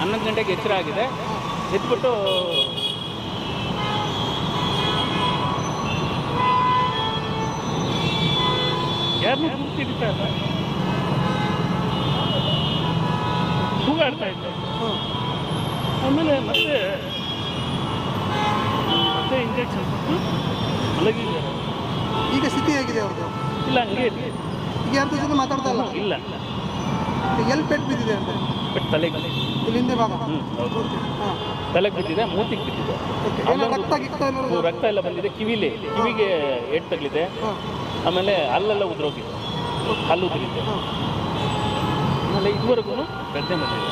11 ಗಂಟೆಗೆ ಎಚ್ಚರ ಆಗಿದೆ. ಎದ್ಬಿಟ್ಟು ಯಾರನ್ನೂ ಕೂಗ್ತಿರ್ತಾ ಇಲ್ಲ, ಕೂಗಾಡ್ತಾ ಇದ್ದೆ. ಆಮೇಲೆ ಮತ್ತೆ ಇಂಜೆಕ್ಷನ್ ಕೊಟ್ಟು ಮಲಗಿದ್ದಾರೆ. ಈಗ ಸ್ಥಿತಿ ಹೇಗಿದೆ ಅವ್ರದ್ದು? ಇಲ್ಲ, ಹಂಗೆ ಇದೆ. ಈಗ ಯಾರ ಜೊತೆ ಮಾತಾಡ್ತಾ ಇಲ್ಲ? ಇಲ್ಲ. ಎಲ್ಲಿ ಪೆಟ್ಟು ಬಿದ್ದಿದೆ ಅಂತ? ಬಟ್ ತಲೆಗೆ, ಇಲ್ಲಿ ಹಿಂದೆ ಭಾಗ. ಹೌದು, ತಲೆಗೆ ಬಿದ್ದಿದೆ, ಮೂತಿಗೆ ಬಿದ್ದಿದೆ. ರಕ್ತ ಎಲ್ಲ ಬಂದಿದೆ. ಕಿವಿಗೆ ಏಟ್ ತಗಲಿದೆ. ಆಮೇಲೆ ಅಲ್ಲೆಲ್ಲ ಉದ್ರೋಗಿದೆ, ಹಲ್ಲು ಉದುರಿದೆ. ಆಮೇಲೆ ಇದುವರೆಗೂ ಪ್ರಜ್ಞೆ ಬಂದಿದೆ.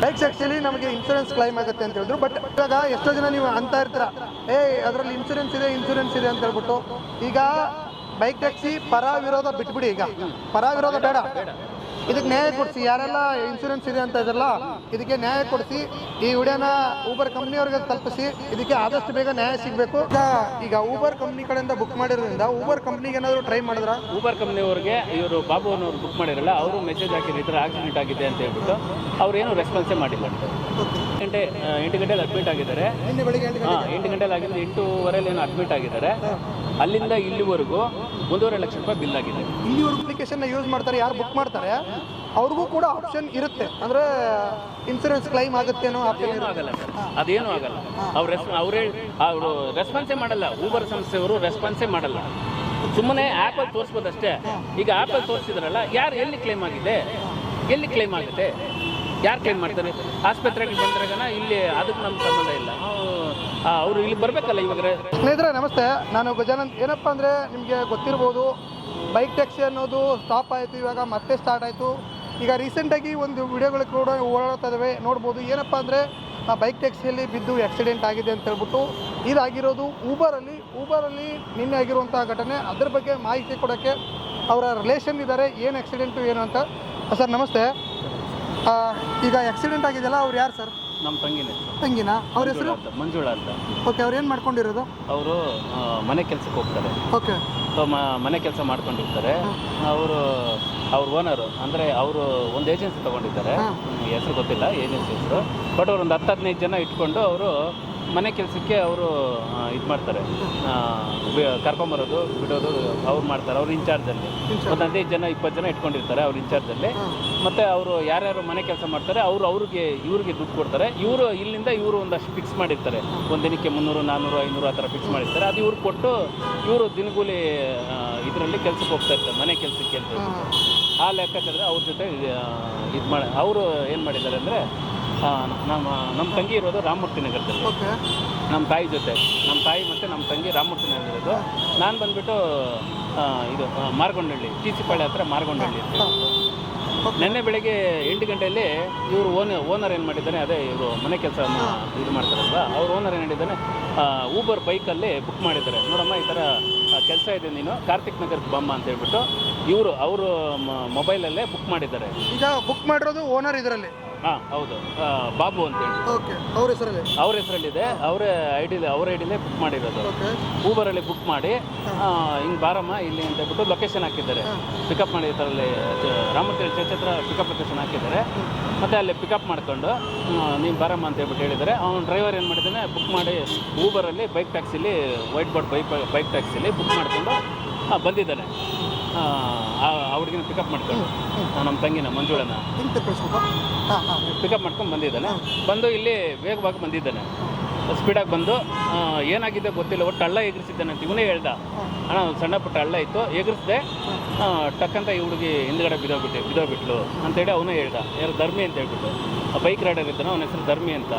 ಬೈಕ್ಸ್ ಆ್ಯಕ್ಚುಲಿ ನಮಗೆ ಇನ್ಶೂರೆನ್ಸ್ ಕ್ಲೈಮ್ ಆಗುತ್ತೆ ಅಂತ ಹೇಳಿದ್ರು. ಬಟ್ ಇವಾಗ ಎಷ್ಟೋ ಜನ ನೀವು ಅಂತ ಇರ್ತೀರ, ಅದರಲ್ಲಿ ಇನ್ಶೂರೆನ್ಸ್ ಇದೆ ಅಂತ ಹೇಳ್ಬಿಟ್ಟು. ಈಗ ಬೈಕ್ ಟ್ಯಾಕ್ಸಿ ಪರ ವಿರೋಧ ಬಿಟ್ಬಿಡಿ. ಈಗ ಪರ ವಿರೋಧ ಬೇಡ, ಇದಕ್ಕೆ ನ್ಯಾಯ ಕೊಡಿಸಿ. ಯಾರೆಲ್ಲ ಇನ್ಶೂರೆನ್ಸ್ ಇದೆ ಅಂತ ಇದ್ರಲ್ಲ, ಇದಕ್ಕೆ ನ್ಯಾಯ ಕೊಡಿಸಿ. ಈ ವಿಡಿಯೋನ ಊಬರ್ ಕಂಪ್ನಿಯವ್ರಿಗೆ ತಲುಪಿಸಿ. ಇದಕ್ಕೆ ಆದಷ್ಟು ಬೇಗ ನ್ಯಾಯ ಸಿಗಬೇಕು. ಈಗ ಊಬರ್ ಕಂಪ್ನಿ ಕಡೆಯಿಂದ ಬುಕ್ ಮಾಡಿರೋದ್ರಿಂದ ಊಬರ್ ಕಂಪ್ನಿಗೆ ಏನಾದರೂ ಟ್ರೈ ಮಾಡಿದ್ರ? ಊಬರ್ ಕಂಪ್ನಿಯವ್ರಿಗೆ ಇವರು ಬಾಬು ಅನ್ನೋರು ಬುಕ್ ಮಾಡಿರಲ್ಲ, ಅವರು ಮೆಸೇಜ್ ಹಾಕಿದ್ರು, ಈ ಥರ ಆಕ್ಸಿಡೆಂಟ್ ಆಗಿದೆ ಅಂತ ಹೇಳ್ಬಿಟ್ಟು. ಅವ್ರೇನು ರೆಸ್ಪಾನ್ಸೇ ಮಾಡಿಲ್ಲ. 8 ಗಂಟೆಲಿ ಅಡ್ಮಿಟ್ ಆಗಿದ್ದಾರೆ. 8 ಗಂಟೆಲಿ ಆಗಿದ್ದು 8:15 ಏನೋ ಅಡ್ಮಿಟ್ ಆಗಿದ್ದಾರೆ. ಅಲ್ಲಿಂದ ಇಲ್ಲಿವರೆಗೂ 1.5 ಲಕ್ಷ ರೂಪಾಯಿ ಬಿಲ್ ಆಗಿದೆ. ಇಲ್ಲಿವರೆಗೂ ಅಪ್ಲಿಕೇಶನ್ ಯೂಸ್ ಮಾಡ್ತಾರೆ, ಯಾರು ಬುಕ್ ಮಾಡ್ತಾರೆ ಅವ್ರಿಗೂ ಕೂಡ ಆಪ್ಷನ್ ಇರುತ್ತೆ, ಅಂದರೆ ಇನ್ಸೂರೆನ್ಸ್ ಕ್ಲೈಮ್ ಆಗುತ್ತೇನೋ. ಅದೇನು ಆಗಲ್ಲ ಸರ್, ಅದೇನು ಆಗಲ್ಲ. ಅವರು ರೆಸ್ಪಾನ್ಸೇ ಮಾಡಲ್ಲ. ಊಬರ್ ಸಂಸ್ಥೆಯವರು ರೆಸ್ಪಾನ್ಸೇ ಮಾಡಲ್ಲ. ಸುಮ್ಮನೆ ಆ್ಯಪಲ್ಲಿ ತೋರಿಸ್ಬೋದಷ್ಟೇ. ಈಗ ಆ್ಯಪಲ್ಲಿ ತೋರಿಸಿದ್ರಲ್ಲ, ಯಾರು ಎಲ್ಲಿ ಕ್ಲೈಮ್ ಆಗಿದೆ, ಎಲ್ಲಿ ಕ್ಲೈಮ್ ಆಗುತ್ತೆ, ಯಾರು ಕ್ಲೈಮ್ ಮಾಡ್ತಾರೆ? ಆಸ್ಪತ್ರೆಗೆ ಬಂದ್ರಾಗನ ಇಲ್ಲಿ ಅದಕ್ಕೆ ನಮ್ಮ ಸಂಬಂಧ ಇಲ್ಲ. ಅವರು ಇಲ್ಲಿ ಬರಬೇಕಲ್ಲ. ಇವಾಗ ಸ್ನೇಹಿತರೆ ನಮಸ್ತೆ, ನಾನು ಗಜಾನಂದ್. ಏನಪ್ಪ ಅಂದರೆ ನಿಮಗೆ ಗೊತ್ತಿರ್ಬೋದು, ಬೈಕ್ ಟ್ಯಾಕ್ಸಿ ಅನ್ನೋದು ಸ್ಟಾಪ್ ಆಯಿತು, ಇವಾಗ ಮತ್ತೆ ಸ್ಟಾರ್ಟ್ ಆಯಿತು. ಈಗ ರೀಸೆಂಟಾಗಿ ಒಂದು ವಿಡಿಯೋಗಳು ಕೂಡ ಓಡಾಡ್ತಾ ಇದ್ದಾವೆ, ನೋಡ್ಬೋದು. ಏನಪ್ಪ ಅಂದರೆ ಆ ಬೈಕ್ ಟ್ಯಾಕ್ಸಿಯಲ್ಲಿ ಬಿದ್ದು ಆಕ್ಸಿಡೆಂಟ್ ಆಗಿದೆ ಅಂತ ಹೇಳ್ಬಿಟ್ಟು. ಇದಾಗಿರೋದು ಊಬರಲ್ಲಿ ನಿನ್ನೆ ಆಗಿರುವಂಥ ಘಟನೆ. ಅದ್ರ ಬಗ್ಗೆ ಮಾಹಿತಿ ಕೊಡೋಕ್ಕೆ ಅವರ ರಿಲೇಷನ್ ಇದ್ದಾರೆ, ಏನು ಆಕ್ಸಿಡೆಂಟು ಏನು ಅಂತ. ಸರ್ ನಮಸ್ತೆ. ಈಗ ಆಕ್ಸಿಡೆಂಟ್ ಆಗಿದೆಯಲ್ಲ, ಅವ್ರು ಯಾರು ಸರ್? ನಮ್ಮ ತಂಗಿನ? ಅವ್ರ ಹೆಸರು ಮಂಜುಳಾ ಅಂತ. ಓಕೆ. ಅವ್ರು ಏನು ಮಾಡ್ಕೊಂಡಿರೋದು? ಅವರು ಮನೆ ಕೆಲಸಕ್ಕೆ ಹೋಗ್ತಾರೆ. ಓಕೆ. ಸೊ ಮನೆ ಕೆಲಸ ಮಾಡ್ಕೊಂಡಿರ್ತಾರೆ. ಅವ್ರ ಓನರು ಅಂದರೆ ಅವರು ಒಂದು ಏಜೆನ್ಸಿ ತೊಗೊಂಡಿದ್ದಾರೆ, ಹೆಸರು ಗೊತ್ತಿಲ್ಲ ಏಜೆನ್ಸಿ ಹೆಸರು. ಬಟ್ ಅವ್ರು ಒಂದು 10-15 ಜನ ಇಟ್ಕೊಂಡು ಅವರು ಮನೆ ಕೆಲಸಕ್ಕೆ ಅವರು ಇದು ಮಾಡ್ತಾರೆ, ಕರ್ಕೊಂಬರೋದು ಬಿಡೋದು ಅವ್ರು ಮಾಡ್ತಾರೆ. ಅವ್ರು ಇನ್ಚಾರ್ಜಲ್ಲಿ ಒಂದು 15 ಜನ 20 ಜನ ಇಟ್ಕೊಂಡಿರ್ತಾರೆ ಅವ್ರು ಇನ್ಚಾರ್ಜಲ್ಲಿ. ಮತ್ತು ಅವರು ಯಾರ್ಯಾರು ಮನೆ ಕೆಲಸ ಮಾಡ್ತಾರೆ ಇವ್ರಿಗೆ ದುಡ್ಡು ಕೊಡ್ತಾರೆ. ಇಲ್ಲಿಂದ ಇವರು ಒಂದಷ್ಟು ಫಿಕ್ಸ್ ಮಾಡಿರ್ತಾರೆ. ಒಂದು ದಿನಕ್ಕೆ 300, 400, 500 ಆ ಥರ ಫಿಕ್ಸ್ ಮಾಡಿರ್ತಾರೆ. ಅದು ಇವ್ರಿಗೆ ಕೊಟ್ಟು ಇವರು ದಿನಗೂಲಿ ಇದರಲ್ಲಿ ಕೆಲಸಕ್ಕೆ ಹೋಗ್ತಾ ಇರ್ತಾರೆ, ಮನೆ ಕೆಲಸಕ್ಕೆ ಅಂತ. ಆ ಲೆಕ್ಕಾಚಾರ ಅವ್ರ ಜೊತೆ ಇದು ಮಾಡಿ ಅವರು ಏನು ಮಾಡಿದ್ದಾರೆ ಅಂದರೆ, ನಮ್ಮ ತಂಗಿ ಇರೋದು ರಾಮಮೂರ್ತಿ ನಗರದಲ್ಲಿ, ನಮ್ಮ ತಾಯಿ ಜೊತೆ. ನಮ್ಮ ತಾಯಿ ಮತ್ತು ನಮ್ಮ ತಂಗಿ ರಾಮಮೂರ್ತಿ ನಗರ ಇರೋದು. ನಾನು ಬಂದುಬಿಟ್ಟು ಇದು ಮಾರ್ಗೊಂಡಹಳ್ಳಿ, ಟಿ.ಸಿ. ಪಾಳ್ಯ ಹತ್ರ ಮಾರ್ಗೊಂಡಹಳ್ಳಿ ಅಂತ. ನಿನ್ನೆ ಬೆಳಗ್ಗೆ 8 ಗಂಟೆಯಲ್ಲಿ ಇವರು ಓನರ್ ಏನು ಮಾಡಿದ್ದಾನೆ, ಅದೇ ಇವರು ಮನೆ ಕೆಲಸವನ್ನು ಇದು ಮಾಡ್ತಾರಲ್ವ, ಅವ್ರ ಓನರ್ ಏನು ಮಾಡಿದ್ದಾನೆ, ಊಬರ್ ಬೈಕಲ್ಲಿ ಬುಕ್ ಮಾಡಿದ್ದಾರೆ. ನೋಡಮ್ಮ, ಈ ಥರ ಕೆಲಸ ಇದೆ, ನೀನು ಕಾರ್ತಿಕ್ ನಗರಕ್ಕೆ ಬಮ್ಮ ಅಂತ ಹೇಳ್ಬಿಟ್ಟು ಅವರು ಮೊಬೈಲಲ್ಲೇ ಬುಕ್ ಮಾಡಿದ್ದಾರೆ. ಈಗ ಬುಕ್ ಮಾಡಿರೋದು ಓನರ್ ಇದರಲ್ಲಿ? ಹೌದು, ಬಾಬು ಅಂತ ಹೇಳಿ. ಓಕೆ. ಅವ್ರ ಹೆಸರಲ್ಲಿದೆ, ಅವ್ರ ಐಡಿಲೇ ಬುಕ್ ಮಾಡಿರೋದು. ಊಬರಲ್ಲಿ ಬುಕ್ ಮಾಡಿ ಹಿಂಗೆ ಬಾರಮ್ಮ ಇಲ್ಲಿ ಅಂತ ಹೇಳ್ಬಿಟ್ಟು ಲೊಕೇಶನ್ ಹಾಕಿದ್ದಾರೆ. ಪಿಕಪ್ ಮಾಡಿ ಥರಲ್ಲಿ ರಾಮಮೂರ್ತಿ ಚರ್ಚ್ ಹತ್ರ ಪಿಕಪ್ ಲೊಕೇಶನ್ ಹಾಕಿದ್ದಾರೆ. ಮತ್ತು ಅಲ್ಲಿ ಪಿಕಪ್ ಮಾಡ್ಕೊಂಡು ನೀವು ಬಾರಮ್ಮ ಅಂತ ಹೇಳ್ಬಿಟ್ಟು ಹೇಳಿದ್ದಾರೆ. ಅವ್ನು ಡ್ರೈವರ್ ಏನು ಮಾಡಿದ್ದಾನೆ, ಬುಕ್ ಮಾಡಿ ಊಬರಲ್ಲಿ ಬೈಕ್ ಟ್ಯಾಕ್ಸಿಲಿ, ವೈಟ್ ಬೋರ್ಡ್ ಬೈಕ್ ಟ್ಯಾಕ್ಸಿಲಿ ಬುಕ್ ಮಾಡಿಕೊಂಡು ಬಂದಿದ್ದಾನೆ. ಅವ್ರಿಗಿನ ಪಿಕಪ್ ಮಾಡ್ಕೊಂಡು ನಮ್ಮ ತಂಗಿನ ಮಂಜುಳನ ಪಿಕಪ್ ಮಾಡ್ಕೊಂಡು ಬಂದಿದ್ದಾನೆ. ಬಂದು ಇಲ್ಲಿ ವೇಗವಾಗಿ ಬಂದಿದ್ದಾನೆ, ಸ್ಪೀಡಾಗಿ ಬಂದು ಏನಾಗಿದೆ ಗೊತ್ತಿಲ್ಲ, ಒಟ್ಟು ಹಳ್ಳ ಎಗರಿಸಿದ್ದಾನೆ ಅಂತ ಇವನೇ ಹೇಳ್ದ. ಅಣ್ಣ ಒಂದು ಸಣ್ಣ ಪುಟ್ಟ ಹಳ್ಳ ಇತ್ತು, ಎಗರಿಸಿದೆ, ಟಕ್ಕಂತ ಈ ಹುಡುಗಿ ಹಿಂದ್ಗಡೆ ಬಿದ್ದೋಗ್ಬಿಟ್ಲು ಅಂತೇಳಿ ಅವನು ಹೇಳ್ದ. ಯಾರು ಧರ್ಮಿ ಅಂತ ಹೇಳ್ಬಿಟ್ಟು ಬೈಕ್ ರೈಡರ್ ಇದ್ದಾನೆ, ಅವನ ಹೆಸರು ಧರ್ಮಿ ಅಂತ.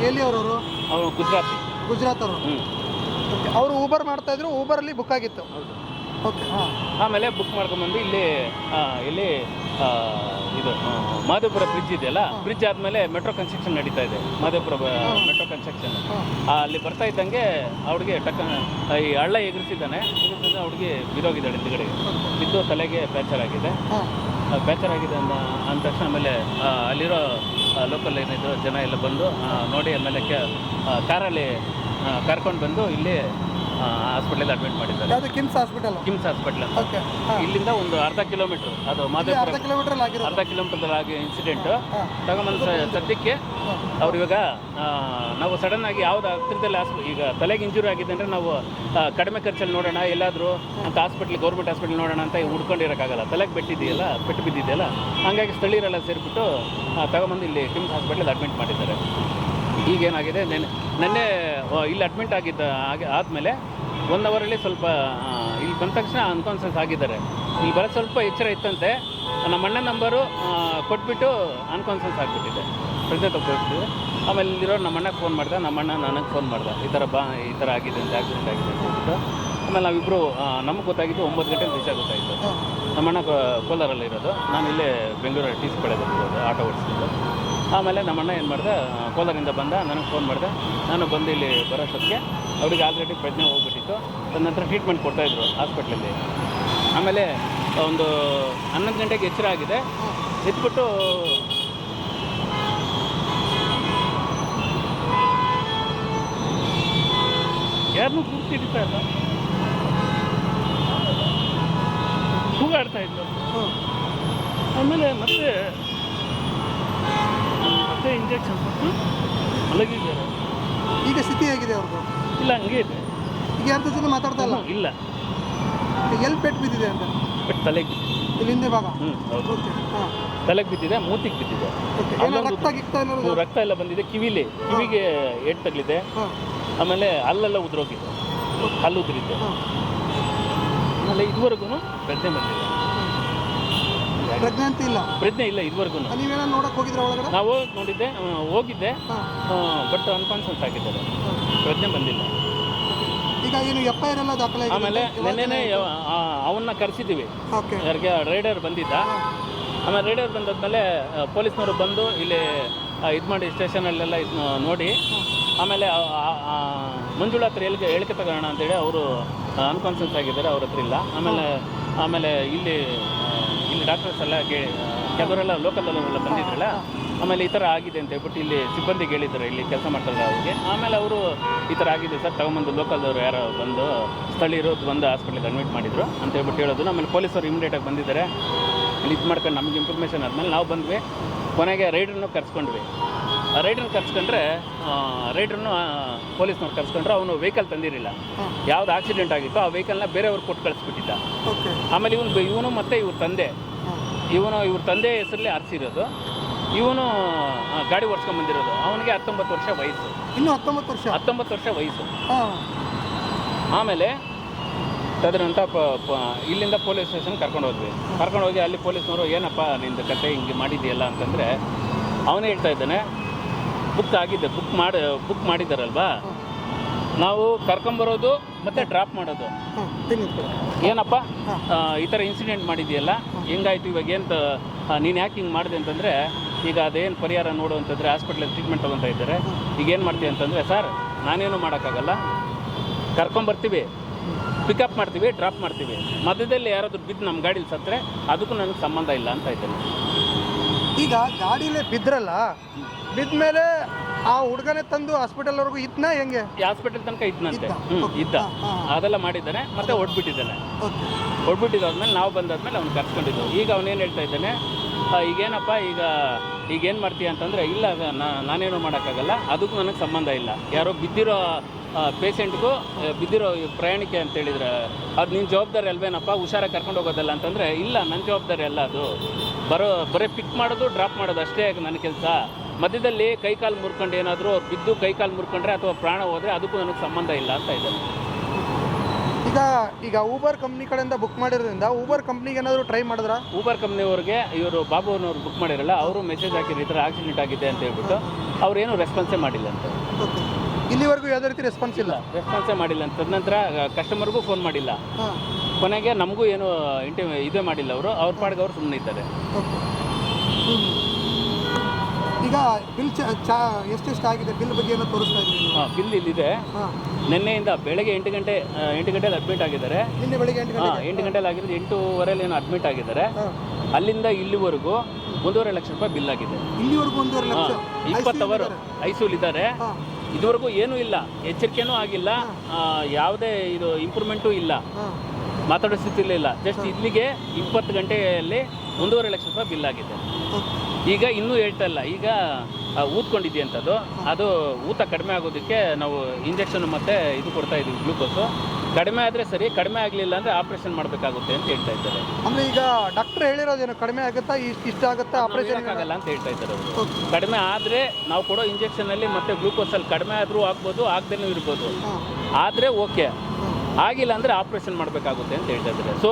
ಎಲ್ಲಿ ಅವರವರು? ಅವನು ಗುಜರಾತ್ ಅವರು. ಅವರು ಊಬರ್ ಮಾಡ್ತಾ ಇದ್ರು, ಊಬರಲ್ಲಿ ಬುಕ್ ಆಗಿತ್ತು. ಓಕೆ. ಆಮೇಲೆ ಬುಕ್ ಮಾಡ್ಕೊಂಬಂದು ಇಲ್ಲಿ ಇದು ಮಾದೇಪುರ ಬ್ರಿಡ್ಜ್ ಇದೆಯಲ್ಲ, ಬ್ರಿಡ್ಜ್ ಆದಮೇಲೆ ಮೆಟ್ರೋ ಕನ್ಸ್ಟ್ರಕ್ಷನ್ ನಡೀತಾ ಇದೆ, ಮಾದೇಪುರ ಮೆಟ್ರೋ ಕನ್ಸ್ಟ್ರಕ್ಷನ್. ಅಲ್ಲಿ ಬರ್ತಾ ಇದ್ದಂಗೆ ಅವ್ಳಿಗೆ ಈ ಹಳ್ಳ ಎಗರಿಸಿದ್ದಾನೆ. ಅವ್ಳಿಗೆ ಬಿದ್ದೋಗಿದ್ದಾಳೆ, ಹಿಂದ್ಗಡೆ ಬಿದ್ದು ತಲೆಗೆ ಫ್ರ್ಯಾಕ್ಚರ್ ಆಗಿದೆ. ಅಂದ ತಕ್ಷಣ ಆಮೇಲೆ ಅಲ್ಲಿರೋ ಲೋಕಲ್ ಏನಿದ್ರು ಜನ ಎಲ್ಲ ಬಂದು ನೋಡಿ, ಆಮೇಲೆ ಕಾರಲ್ಲಿ ಕರ್ಕೊಂಡು ಬಂದು ಇಲ್ಲಿ ಹಾಸ್ಪಿಟಲ್ ಅಡ್ಮಿಟ್ ಮಾಡಿದ್ದಾರೆ. ಯಾವುದು ಕಿಮ್ಸ್ ಹಾಸ್ಪಿಟಲ್? ಕಿಮ್ಸ್ ಹಾಸ್ಪಿಟಲ್ ಅಂತ. ಓಕೆ. ಇಲ್ಲಿಂದ ಒಂದು ಅರ್ಧ ಕಿಲೋಮೀಟರ್, ಅದು ಮಾದೇಪುರ ಅರ್ಧ ಕಿಲೋಮೀಟರ್ ಆಗಿರೋದು. ಅರ್ಧ ಕಿಲೋಮೀಟರ್ ಆಗಿ ಇನ್ಸಿಡೆಂಟ್ ತಗೊಂಬಂದು ಸದ್ಯಕ್ಕೆ ಅವ್ರು ಇವಾಗ ನಾವು ಸಡನ್ ಆಗಿ ಯಾವ್ದು ಹತ್ತಿರದಲ್ಲಿ ಈಗ ತಲೆಗೆ ಇಂಜುರಿ ಆಗಿದೆ ಅಂದರೆ ನಾವು ಕಡಿಮೆ ಖರ್ಚಲ್ಲಿ ನೋಡೋಣ ಎಲ್ಲಾದರೂ ಅಂತ ಹಾಸ್ಪಿಟ್ಲ್, ಗೌರ್ಮೆಂಟ್ ಹಾಸ್ಪಿಟ್ಲ್ ನೋಡೋಣ ಅಂತ ಹುಡ್ಕೊಂಡಿರೋಕ್ಕಾಗಲ್ಲ. ತಲೆಗೆ ಪೆಟ್ಟು ಬಿದ್ದಿದೆಯಲ್ಲ, ಹಾಗಾಗಿ ಸ್ಥಳೀಯರೆಲ್ಲ ಸೇರಿಬಿಟ್ಟು ತಗೊಂಬಂದು ಇಲ್ಲಿ ಕಿಮ್ಸ್ ಹಾಸ್ಪಿಟ್ಲಿಗೆ ಅಡ್ಮಿಟ್ ಮಾಡಿದ್ದಾರೆ. ಈಗೇನಾಗಿದೆ, ನೆನ್ನೆ ಇಲ್ಲಿ ಅಡ್ಮಿಟ್ ಆದಮೇಲೆ 1 ಅವರಲ್ಲಿ ಸ್ವಲ್ಪ ಇಲ್ಲಿ ಬಂದ ತಕ್ಷಣ ಅನ್ಕಾನ್ಷಿಯಸ್ ಆಗಿದ್ದಾರೆ. ಇಲ್ಲಿ ಬರೋ ಸ್ವಲ್ಪ ಎಚ್ಚರ ಇತ್ತಂತೆ, ನಮ್ಮ ಅಣ್ಣ ನಂಬರು ಕೊಟ್ಬಿಟ್ಟು ಅನ್ಕಾನ್ಷಿಯಸ್ ಆಗಿಬಿಟ್ಟಿದೆ, ಪ್ರಜ್ಞೆ ತಪ್ಪಿಬಿಟ್ಟಿದೆ. ಆಮೇಲೆ ಇಲ್ಲಿರೋ ನಮ್ಮ ಅಣ್ಣಗೆ ಫೋನ್ ಮಾಡ್ದೆ, ನಮ್ಮ ಅಣ್ಣ ನನಗೆ ಫೋನ್ ಮಾಡ್ದೆ, ಈ ಥರ ಆಗಿದೆ ಅಂತ, ಆಕ್ಸಿಡೆಂಟ್ ಆಗಿದೆ ಅಂತ ಹೇಳ್ಬಿಟ್ಟು. ಆಮೇಲೆ ನಾವಿಬ್ಬರು ನಮಗೆ ಗೊತ್ತಾಗಿದ್ದು 9 ಗಂಟೆ ವಿಷಯ ಗೊತ್ತಾಯಿತು. ನಮ್ಮ ಅಣ್ಣ ಕೋಲಾರಲ್ಲಿ ಇರೋದು, ನಾನು ಇಲ್ಲೇ ಬೆಂಗಳೂರಲ್ಲಿ ಟಿ ಸಿ ಕಡೆ ಬಂದಿರೋದು ಆಟೋ ಓಡಿಸ್ತಿದ್ದು. ಆಮೇಲೆ ನಮ್ಮ ಅಣ್ಣ ಏನು ಮಾಡಿದೆ, ಕೋಲಾರಿಂದ ಬಂದ, ನನಗೆ ಫೋನ್ ಮಾಡಿದೆ. ನಾನು ಬಂದು ಇಲ್ಲಿ ಬರೋಷ್ಟೊತ್ತಿಗೆ ಅವ್ರಿಗೆ ಆಲ್ರೆಡಿ ಪ್ರಜ್ಞೆ ಹೋಗ್ಬಿಟ್ಟಿತ್ತು. ತದನಂತರ ಟ್ರೀಟ್ಮೆಂಟ್ ಕೊಡ್ತಾಯಿದ್ರು ಹಾಸ್ಪಿಟ್ಲಲ್ಲಿ. ಆಮೇಲೆ ಒಂದು 11 ಗಂಟೆಗೆ ಎಚ್ಚರ ಆಗಿದೆ, ಎದ್ಬಿಟ್ಟು ಯಾರನ್ನೂ ಕೂಗ್ತಿ ಹಿಡಿತಾ ಇಲ್ಲ, ಕೂಗಾಡ್ತಾ ಇದ್ರು. ಆಮೇಲೆ ಮತ್ತೆ ಇಂಜೆಕ್ಷನ್ ಕೊಟ್ಟು ಮಲಗಿದ್ದಾರೆ. ಈಗ ಸ್ಥಿತಿ ಹೇಗಿದೆ ಅವ್ರದ್ದು? ಇಲ್ಲ, ಹಂಗೆ ಇದೆ. ಈಗ ಯಾರ ಜೊತೆ ಮಾತಾಡ್ತಾ ಇಲ್ಲ? ಇಲ್ಲ. ಎಲ್ಲಿ ಪೆಟ್ಟು ಬಿದ್ದಿದೆ ಅಂತ? ಬಟ್ ತಲೆಗೆ ಇಲ್ಲಿ ಹಿಂದೆ ಭಾಗ? ಹೌದು. ಓಕೆ. ಹಾಂ. ತಲೆಗೆ ಬಿದ್ದಿದೆ, ಮೂತಿಗೆ ಬಿದ್ದಿದೆ. ಓಕೆ. ಏನೋ ರಕ್ತ ಗಿಕ್ತ ಏನಾದ್ರು? ರಕ್ತ ಎಲ್ಲ ಬಂದಿದೆ, ಕಿವಿಗೆ ಏಟು ತಗಲಿದೆ. ಹಾಂ. ಆಮೇಲೆ ಅಲ್ಲೆಲ್ಲ ಉದ್ರೋಗಿದೆ, ಹಲ್ಲು ಉದುರಿದೆ. ಹಾಂ. ಆಮೇಲೆ ಇದುವರೆಗೂ ಪ್ರಜ್ಞೆ ಬಂದಿದೆ. ಪ್ರಜ್ಞೆ ಅಂತ ಇಲ್ಲ? ಪ್ರಜ್ಞೆ ಇಲ್ಲ ಇದುವರೆಗೂ. ನೀವೇನೋ ನೋಡಕ್ಕೆ ಹೋಗಿದ್ರೆ ಒಳಗಡೆ? ನಾವು ಹೋಗಿದ್ದೆ, ಹಾಂ. ಬಟ್ ಅನ್ಕಾನ್ಷಿಯಸ್ ಆಗಿದ್ದಾರೆ, ಪ್ರಜ್ಞೆ ಬಂದಿಲ್ಲ. ಈಗ ಏನು FIR ಎಲ್ಲ ದಾಖಲೆ? ಆಮೇಲೆ ನೆನ್ನೆನೇ ಅವನ್ನ ಕರೆಸಿದ್ದೀವಿ. ಓಕೆ. ಯಾರಿಗೆ ರೈಡರ್ ಬಂದಿದ್ದ. ಆಮೇಲೆ ರೈಡರ್ ಬಂದಾದ್ಮೇಲೆ ಪೊಲೀಸ್ನವರು ಬಂದು ಇಲ್ಲಿ ಇದು ಮಾಡಿ ಸ್ಟೇಷನಲ್ಲೆಲ್ಲ ಇದು ನೋಡಿ, ಆಮೇಲೆ ಮಂಜುಳಾ ಹತ್ರ ಹೇಳಿಕೆ ತಗೋಣ ಅಂತೇಳಿ ಅವರು ಅನ್ಕಾನ್ಷಿಯಸ್ ಆಗಿದ್ದಾರೆ, ಅವ್ರ ಹತ್ರ ಇಲ್ಲ. ಆಮೇಲೆ ಇಲ್ಲಿ ಡಾಕ್ಟರ್ಸ್ ಎಲ್ಲ ಕೆಲವರೆಲ್ಲ ಲೋಕಲಲ್ಲೆಲ್ಲ ಬಂದಿದ್ರಲ್ಲ, ಆಮೇಲೆ ಈ ಥರ ಆಗಿದೆ ಅಂತ ಹೇಳ್ಬಿಟ್ಟು ಇಲ್ಲಿ ಸಿಬ್ಬಂದಿಗೆ ಹೇಳಿದ್ದಾರೆ, ಇಲ್ಲಿ ಕೆಲಸ ಮಾಡ್ತಾರಲ್ಲ ಅವ್ರಿಗೆ. ಆಮೇಲೆ ಅವರು ಈ ಥರ ಆಗಿದೆ ಸರ್, ತಗೊಂಬಂದು ಲೋಕಲ್ದವ್ರು ಯಾರೋ ಬಂದು ಸ್ಥಳೀಯರು ಬಂದು ಹಾಸ್ಪಿಟ್ಲಿಗೆ ಅಡ್ಮಿಟ್ ಮಾಡಿದರು ಅಂತ ಹೇಳ್ಬಿಟ್ಟು ಹೇಳೋದು. ಆಮೇಲೆ ಪೊಲೀಸರು ಇಮಿಡಿಯೇಟಾಗಿ ಬಂದಿದ್ದಾರೆ, ಇಲ್ಲಿ ಇದು ಮಾಡ್ಕೊಂಡು ನಮಗೆ ಇನ್ಫಾರ್ಮೇಷನ್ ಆದಮೇಲೆ ನಾವು ಬಂದ್ವಿ. ಕೊನೆಗೆ ರೈಡ್ರನ್ನು ಕರ್ಸ್ಕೊಂಡ್ವಿ. ರೈಡ್ರನ್ನ ಕರ್ಸ್ಕೊಂಡ್ರೆ ರೈಡ್ರನ್ನು ಪೊಲೀಸ್ನವ್ರು ಕರ್ಸ್ಕೊಂಡ್ರೆ ಅವನು ವೆಹಿಕಲ್ ತಂದಿರಲಿಲ್ಲ. ಯಾವ್ದು ಆಕ್ಸಿಡೆಂಟ್ ಆಗಿತ್ತು ಆ ವೆಹಿಕಲ್ನ ಬೇರೆಯವ್ರು ಕೊಟ್ಟು ಕಳಿಸ್ಬಿಟ್ಟಿದ್ದ. ಆಮೇಲೆ ಇವನು ಮತ್ತು ಇವ್ರ ತಂದೆ ಹೆಸರಲ್ಲಿ ಆರಿಸಿರೋದು. ಇವನು ಗಾಡಿ ಓಡಿಸ್ಕೊಂಡ್ಬಂದಿರೋದು. ಅವನಿಗೆ 19 ವರ್ಷ ವಯಸ್ಸು. ಇನ್ನೂ 19 ವರ್ಷ ವಯಸ್ಸು. ಆಮೇಲೆ ತದನಂತರ ಇಲ್ಲಿಂದ ಪೊಲೀಸ್ ಸ್ಟೇಷನ್ ಕರ್ಕೊಂಡು ಹೋಗಿ ಅಲ್ಲಿ ಪೊಲೀಸ್ನವರು ಏನಪ್ಪ ನಿಂದು ಕತೆ ಹಿಂಗೆ ಮಾಡಿದೆಯಲ್ಲ ಅಂತಂದರೆ ಅವನೇ ಹೇಳ್ತಾ ಇದ್ದಾನೆ, ಬುಕ್ ಮಾಡಿದ್ದಾರಲ್ವಾ, ನಾವು ಕರ್ಕೊಂಬರೋದು ಮತ್ತು ಡ್ರಾಪ್ ಮಾಡೋದು. ಏನಪ್ಪ ಈ ಥರ ಇನ್ಸಿಡೆಂಟ್ ಮಾಡಿದೆಯಲ್ಲ, ಹೆಂಗಾಯ್ತು ಇವಾಗ ಏನು ನೀನು ಯಾಕೆ ಹಿಂಗೆ ಮಾಡಿದೆ ಅಂತಂದರೆ, ಈಗ ಅದೇನು ಪರಿಹಾರ ನೋಡು ಅಂತಂದರೆ ಹಾಸ್ಪಿಟ್ಲಲ್ಲಿ ಟ್ರೀಟ್ಮೆಂಟ್ ತೊಗೊತಾ ಇದ್ದಾರೆ. ಈಗ ಏನು ಮಾಡ್ತೀವಿ ಅಂತಂದರೆ, ಸರ್ ನಾನೇನು ಮಾಡೋಕ್ಕಾಗಲ್ಲ, ಕರ್ಕೊಂಬರ್ತೀವಿ, ಪಿಕಪ್ ಮಾಡ್ತೀವಿ, ಡ್ರಾಪ್ ಮಾಡ್ತೀವಿ, ಮಧ್ಯದಲ್ಲಿ ಯಾರಾದರೂ ಬಿದ್ದು ನಮ್ಮ ಗಾಡೀಲಿ ಸತ್ತರೆ ಅದಕ್ಕೂ ನನಗೆ ಸಂಬಂಧ ಇಲ್ಲ ಅಂತ ಇದ್ದೇನೆ. ಈಗ ಗಾಡೀಲೇ ಬಿದ್ರಲ್ಲ, ಬಿದ್ಮೇಲೆ ಆ ಹುಡುಗನೇ ತಂದು ಹಾಸ್ಪಿಟಲ್ವರೆಗೂ ಇದ್ನ ಹೆಂಗೆ? ಹಾಸ್ಪಿಟಲ್ ತನಕ ಇದ್ನಂತೆ. ಇದ್ದ, ಅದೆಲ್ಲ ಮಾಡಿದ್ದಾನೆ. ಮತ್ತೆ ಹೊಡ್ಬಿಟ್ಟಿದ್ದಾದ್ಮೇಲೆ ನಾವು ಬಂದಾದ್ಮೇಲೆ ಅವ್ನು ಕರ್ಸ್ಕೊಂಡಿದ್ದು. ಈಗ ಅವನೇನು ಹೇಳ್ತಾ ಇದ್ದಾನೆ, ಈಗೇನಪ್ಪ ಈಗೇನು ಮಾಡ್ತೀಯ ಅಂತಂದರೆ, ಇಲ್ಲ ನಾನೇನು ಮಾಡೋಕ್ಕಾಗಲ್ಲ, ಅದಕ್ಕೂ ನನಗೆ ಸಂಬಂಧ ಇಲ್ಲ, ಯಾರೋ ಬಿದ್ದಿರೋ ಪೇಷೆಂಟ್ಗೂ ಬಿದ್ದಿರೋ ಪ್ರಯಾಣಿಕೆ ಅಂತೇಳಿದ್ರೆ ಅದು ನಿನ್ನ ಜವಾಬ್ದಾರಿ ಅಲ್ವೇನಪ್ಪ, ಹುಷಾರಾಗಿ ಕರ್ಕೊಂಡು ಹೋಗೋದಲ್ಲ ಅಂತಂದರೆ, ಇಲ್ಲ ನನ್ನ ಜವಾಬ್ದಾರಿ ಅಲ್ಲ ಅದು, ಬರೀ ಪಿಕ್ ಮಾಡೋದು ಡ್ರಾಪ್ ಮಾಡೋದು ಅಷ್ಟೇ ನನ್ನ ಕೆಲಸ. ಮಧ್ಯದಲ್ಲಿ ಕೈಕಾಲು ಮುರ್ಕೊಂಡು ಏನಾದರೂ ಬಿದ್ದು ಕೈಕಾಲು ಮುರ್ಕೊಂಡ್ರೆ ಅಥವಾ ಪ್ರಾಣ ಹೋದರೆ ಅದಕ್ಕೂ ನನಗೆ ಸಂಬಂಧ ಇಲ್ಲ ಅಂತ ಇದ್ದಾನೆ. ಈಗ ಊಬರ್ ಕಂಪ್ನಿ ಕಡೆಯಿಂದ ಬುಕ್ ಮಾಡಿರೋದ್ರಿಂದ ಊಬರ್ ಕಂಪ್ನಿಗೆ ಏನಾದರೂ ಟ್ರೈ ಮಾಡಿದ್ರಾ? ಊಬರ್ ಕಂಪ್ನಿಯವ್ರಿಗೆ ಇವರು ಬಾಬು ಅವ್ರನ್ನವ್ರು ಬುಕ್ ಮಾಡಿರಲ್ಲ, ಅವರು ಮೆಸೇಜ್ ಹಾಕಿದ್ರು ಈ ಥರ ಆಕ್ಸಿಡೆಂಟ್ ಆಗಿದೆ ಅಂತ ಹೇಳ್ಬಿಟ್ಟು. ಅವ್ರೇನು ರೆಸ್ಪಾನ್ಸೇ ಮಾಡಿಲ್ಲ ಅಂತ. ಇಲ್ಲಿವರೆಗೂ ಯಾವುದೇ ರೀತಿ ರೆಸ್ಪಾನ್ಸೇ ಮಾಡಿಲ್ಲ ಅಂತ. ತದನಂತರ ಕಸ್ಟಮರ್ಗೂ ಫೋನ್ ಮಾಡಿಲ್ಲ. ಕೊನೆಗೆ ನಮಗೂ ಏನು ಇದೇ ಮಾಡಿಲ್ಲ. ಅವ್ರ ಪಾಡಿಗೆ ಅವ್ರು ಸುಮ್ಮನೆ ಇದ್ದಾರೆ. ಈಗ ಬಿಲ್ ಎಷ್ಟೆಷ್ಟು ಆಗಿದೆ, ಬಿಲ್ ಬಗ್ಗೆ ಏನೋ ತೋರಿಸ್ತಾ ಇದ್ದೀವಿ? ಬಿಲ್ ಇಲ್ಲಿದೆ. ನಿನ್ನೆಯಿಂದ ಬೆಳಗ್ಗೆ 8 ಗಂಟೆಯಲ್ಲಿ ಅಡ್ಮಿಟ್ ಆಗಿದ್ದಾರೆ. ನಿನ್ನೆ ಬೆಳಗ್ಗೆ 8 ಗಂಟೆಯಲ್ಲಿ ಆಗಿರೋದು, 8:15 ಏನೋ ಅಡ್ಮಿಟ್ ಆಗಿದ್ದಾರೆ. ಅಲ್ಲಿಂದ ಇಲ್ಲಿವರೆಗೂ 1.5 ಲಕ್ಷ ರೂಪಾಯಿ ಬಿಲ್ ಆಗಿದೆ. ಇಲ್ಲಿವರೆಗೂ 1.5 ಲಕ್ಷ. 20 ಅವರು ಐಸಿಯುಲಿದ್ದಾರೆ. ಇದುವರೆಗೂ ಏನೂ ಇಲ್ಲ, ಎಚ್ಚರಿಕೆನೂ ಆಗಿಲ್ಲ, ಯಾವುದೇ ಇದು ಇಂಪ್ರೂವ್ಮೆಂಟೂ ಇಲ್ಲ, ಮಾತಾಡೋ ಸ್ಥಿತಿಲೇ ಇಲ್ಲ. ಜಸ್ಟ್ ಇಲ್ಲಿಗೆ 20 ಗಂಟೆಯಲ್ಲಿ 1.5 ಲಕ್ಷ ರೂಪಾಯಿ ಬಿಲ್ ಆಗಿದೆ. ಈಗ ಇನ್ನೂ ಹೇಳ್ತಾ ಇಲ್ಲ, ಈಗ ಊದ್ಕೊಂಡಿದೆಯಂಥದ್ದು, ಅದು ಊತ ಕಡಿಮೆ ಆಗೋದಕ್ಕೆ ನಾವು ಇಂಜೆಕ್ಷನ್ ಮತ್ತು ಇದು ಕೊಡ್ತಾ ಇದ್ದೀವಿ, ಗ್ಲೂಕೋಸು. ಕಡಿಮೆ ಆದರೆ ಸರಿ, ಕಡಿಮೆ ಆಗಲಿಲ್ಲ ಅಂದರೆ ಆಪ್ರೇಷನ್ ಮಾಡಬೇಕಾಗುತ್ತೆ ಅಂತ ಹೇಳ್ತಾ ಇದ್ದಾರೆ. ಅಂದರೆ ಈಗ ಡಾಕ್ಟರ್ ಹೇಳಿರೋದೇನು, ಕಡಿಮೆ ಆಗುತ್ತಾ ಇಷ್ಟ ಆಗುತ್ತಾ ಆಪರೇಷನ್ ಆಗಲ್ಲ ಅಂತ ಹೇಳ್ತಾ ಇದ್ದಾರೆ ಅವರು. ಕಡಿಮೆ ಆದರೆ ನಾವು ಕೊಡೋ ಇಂಜೆಕ್ಷನಲ್ಲಿ ಮತ್ತು ಗ್ಲೂಕೋಸಲ್ಲಿ ಕಡಿಮೆ ಆದರೂ ಆಗ್ಬೋದು, ಆಗದೇನೂ ಇರ್ಬೋದು. ಆದರೆ ಓಕೆ, ಆಗಿಲ್ಲ ಅಂದರೆ ಆಪ್ರೇಷನ್ ಮಾಡಬೇಕಾಗುತ್ತೆ ಅಂತ ಹೇಳ್ತಾ ಇದ್ದಾರೆ. ಸೊ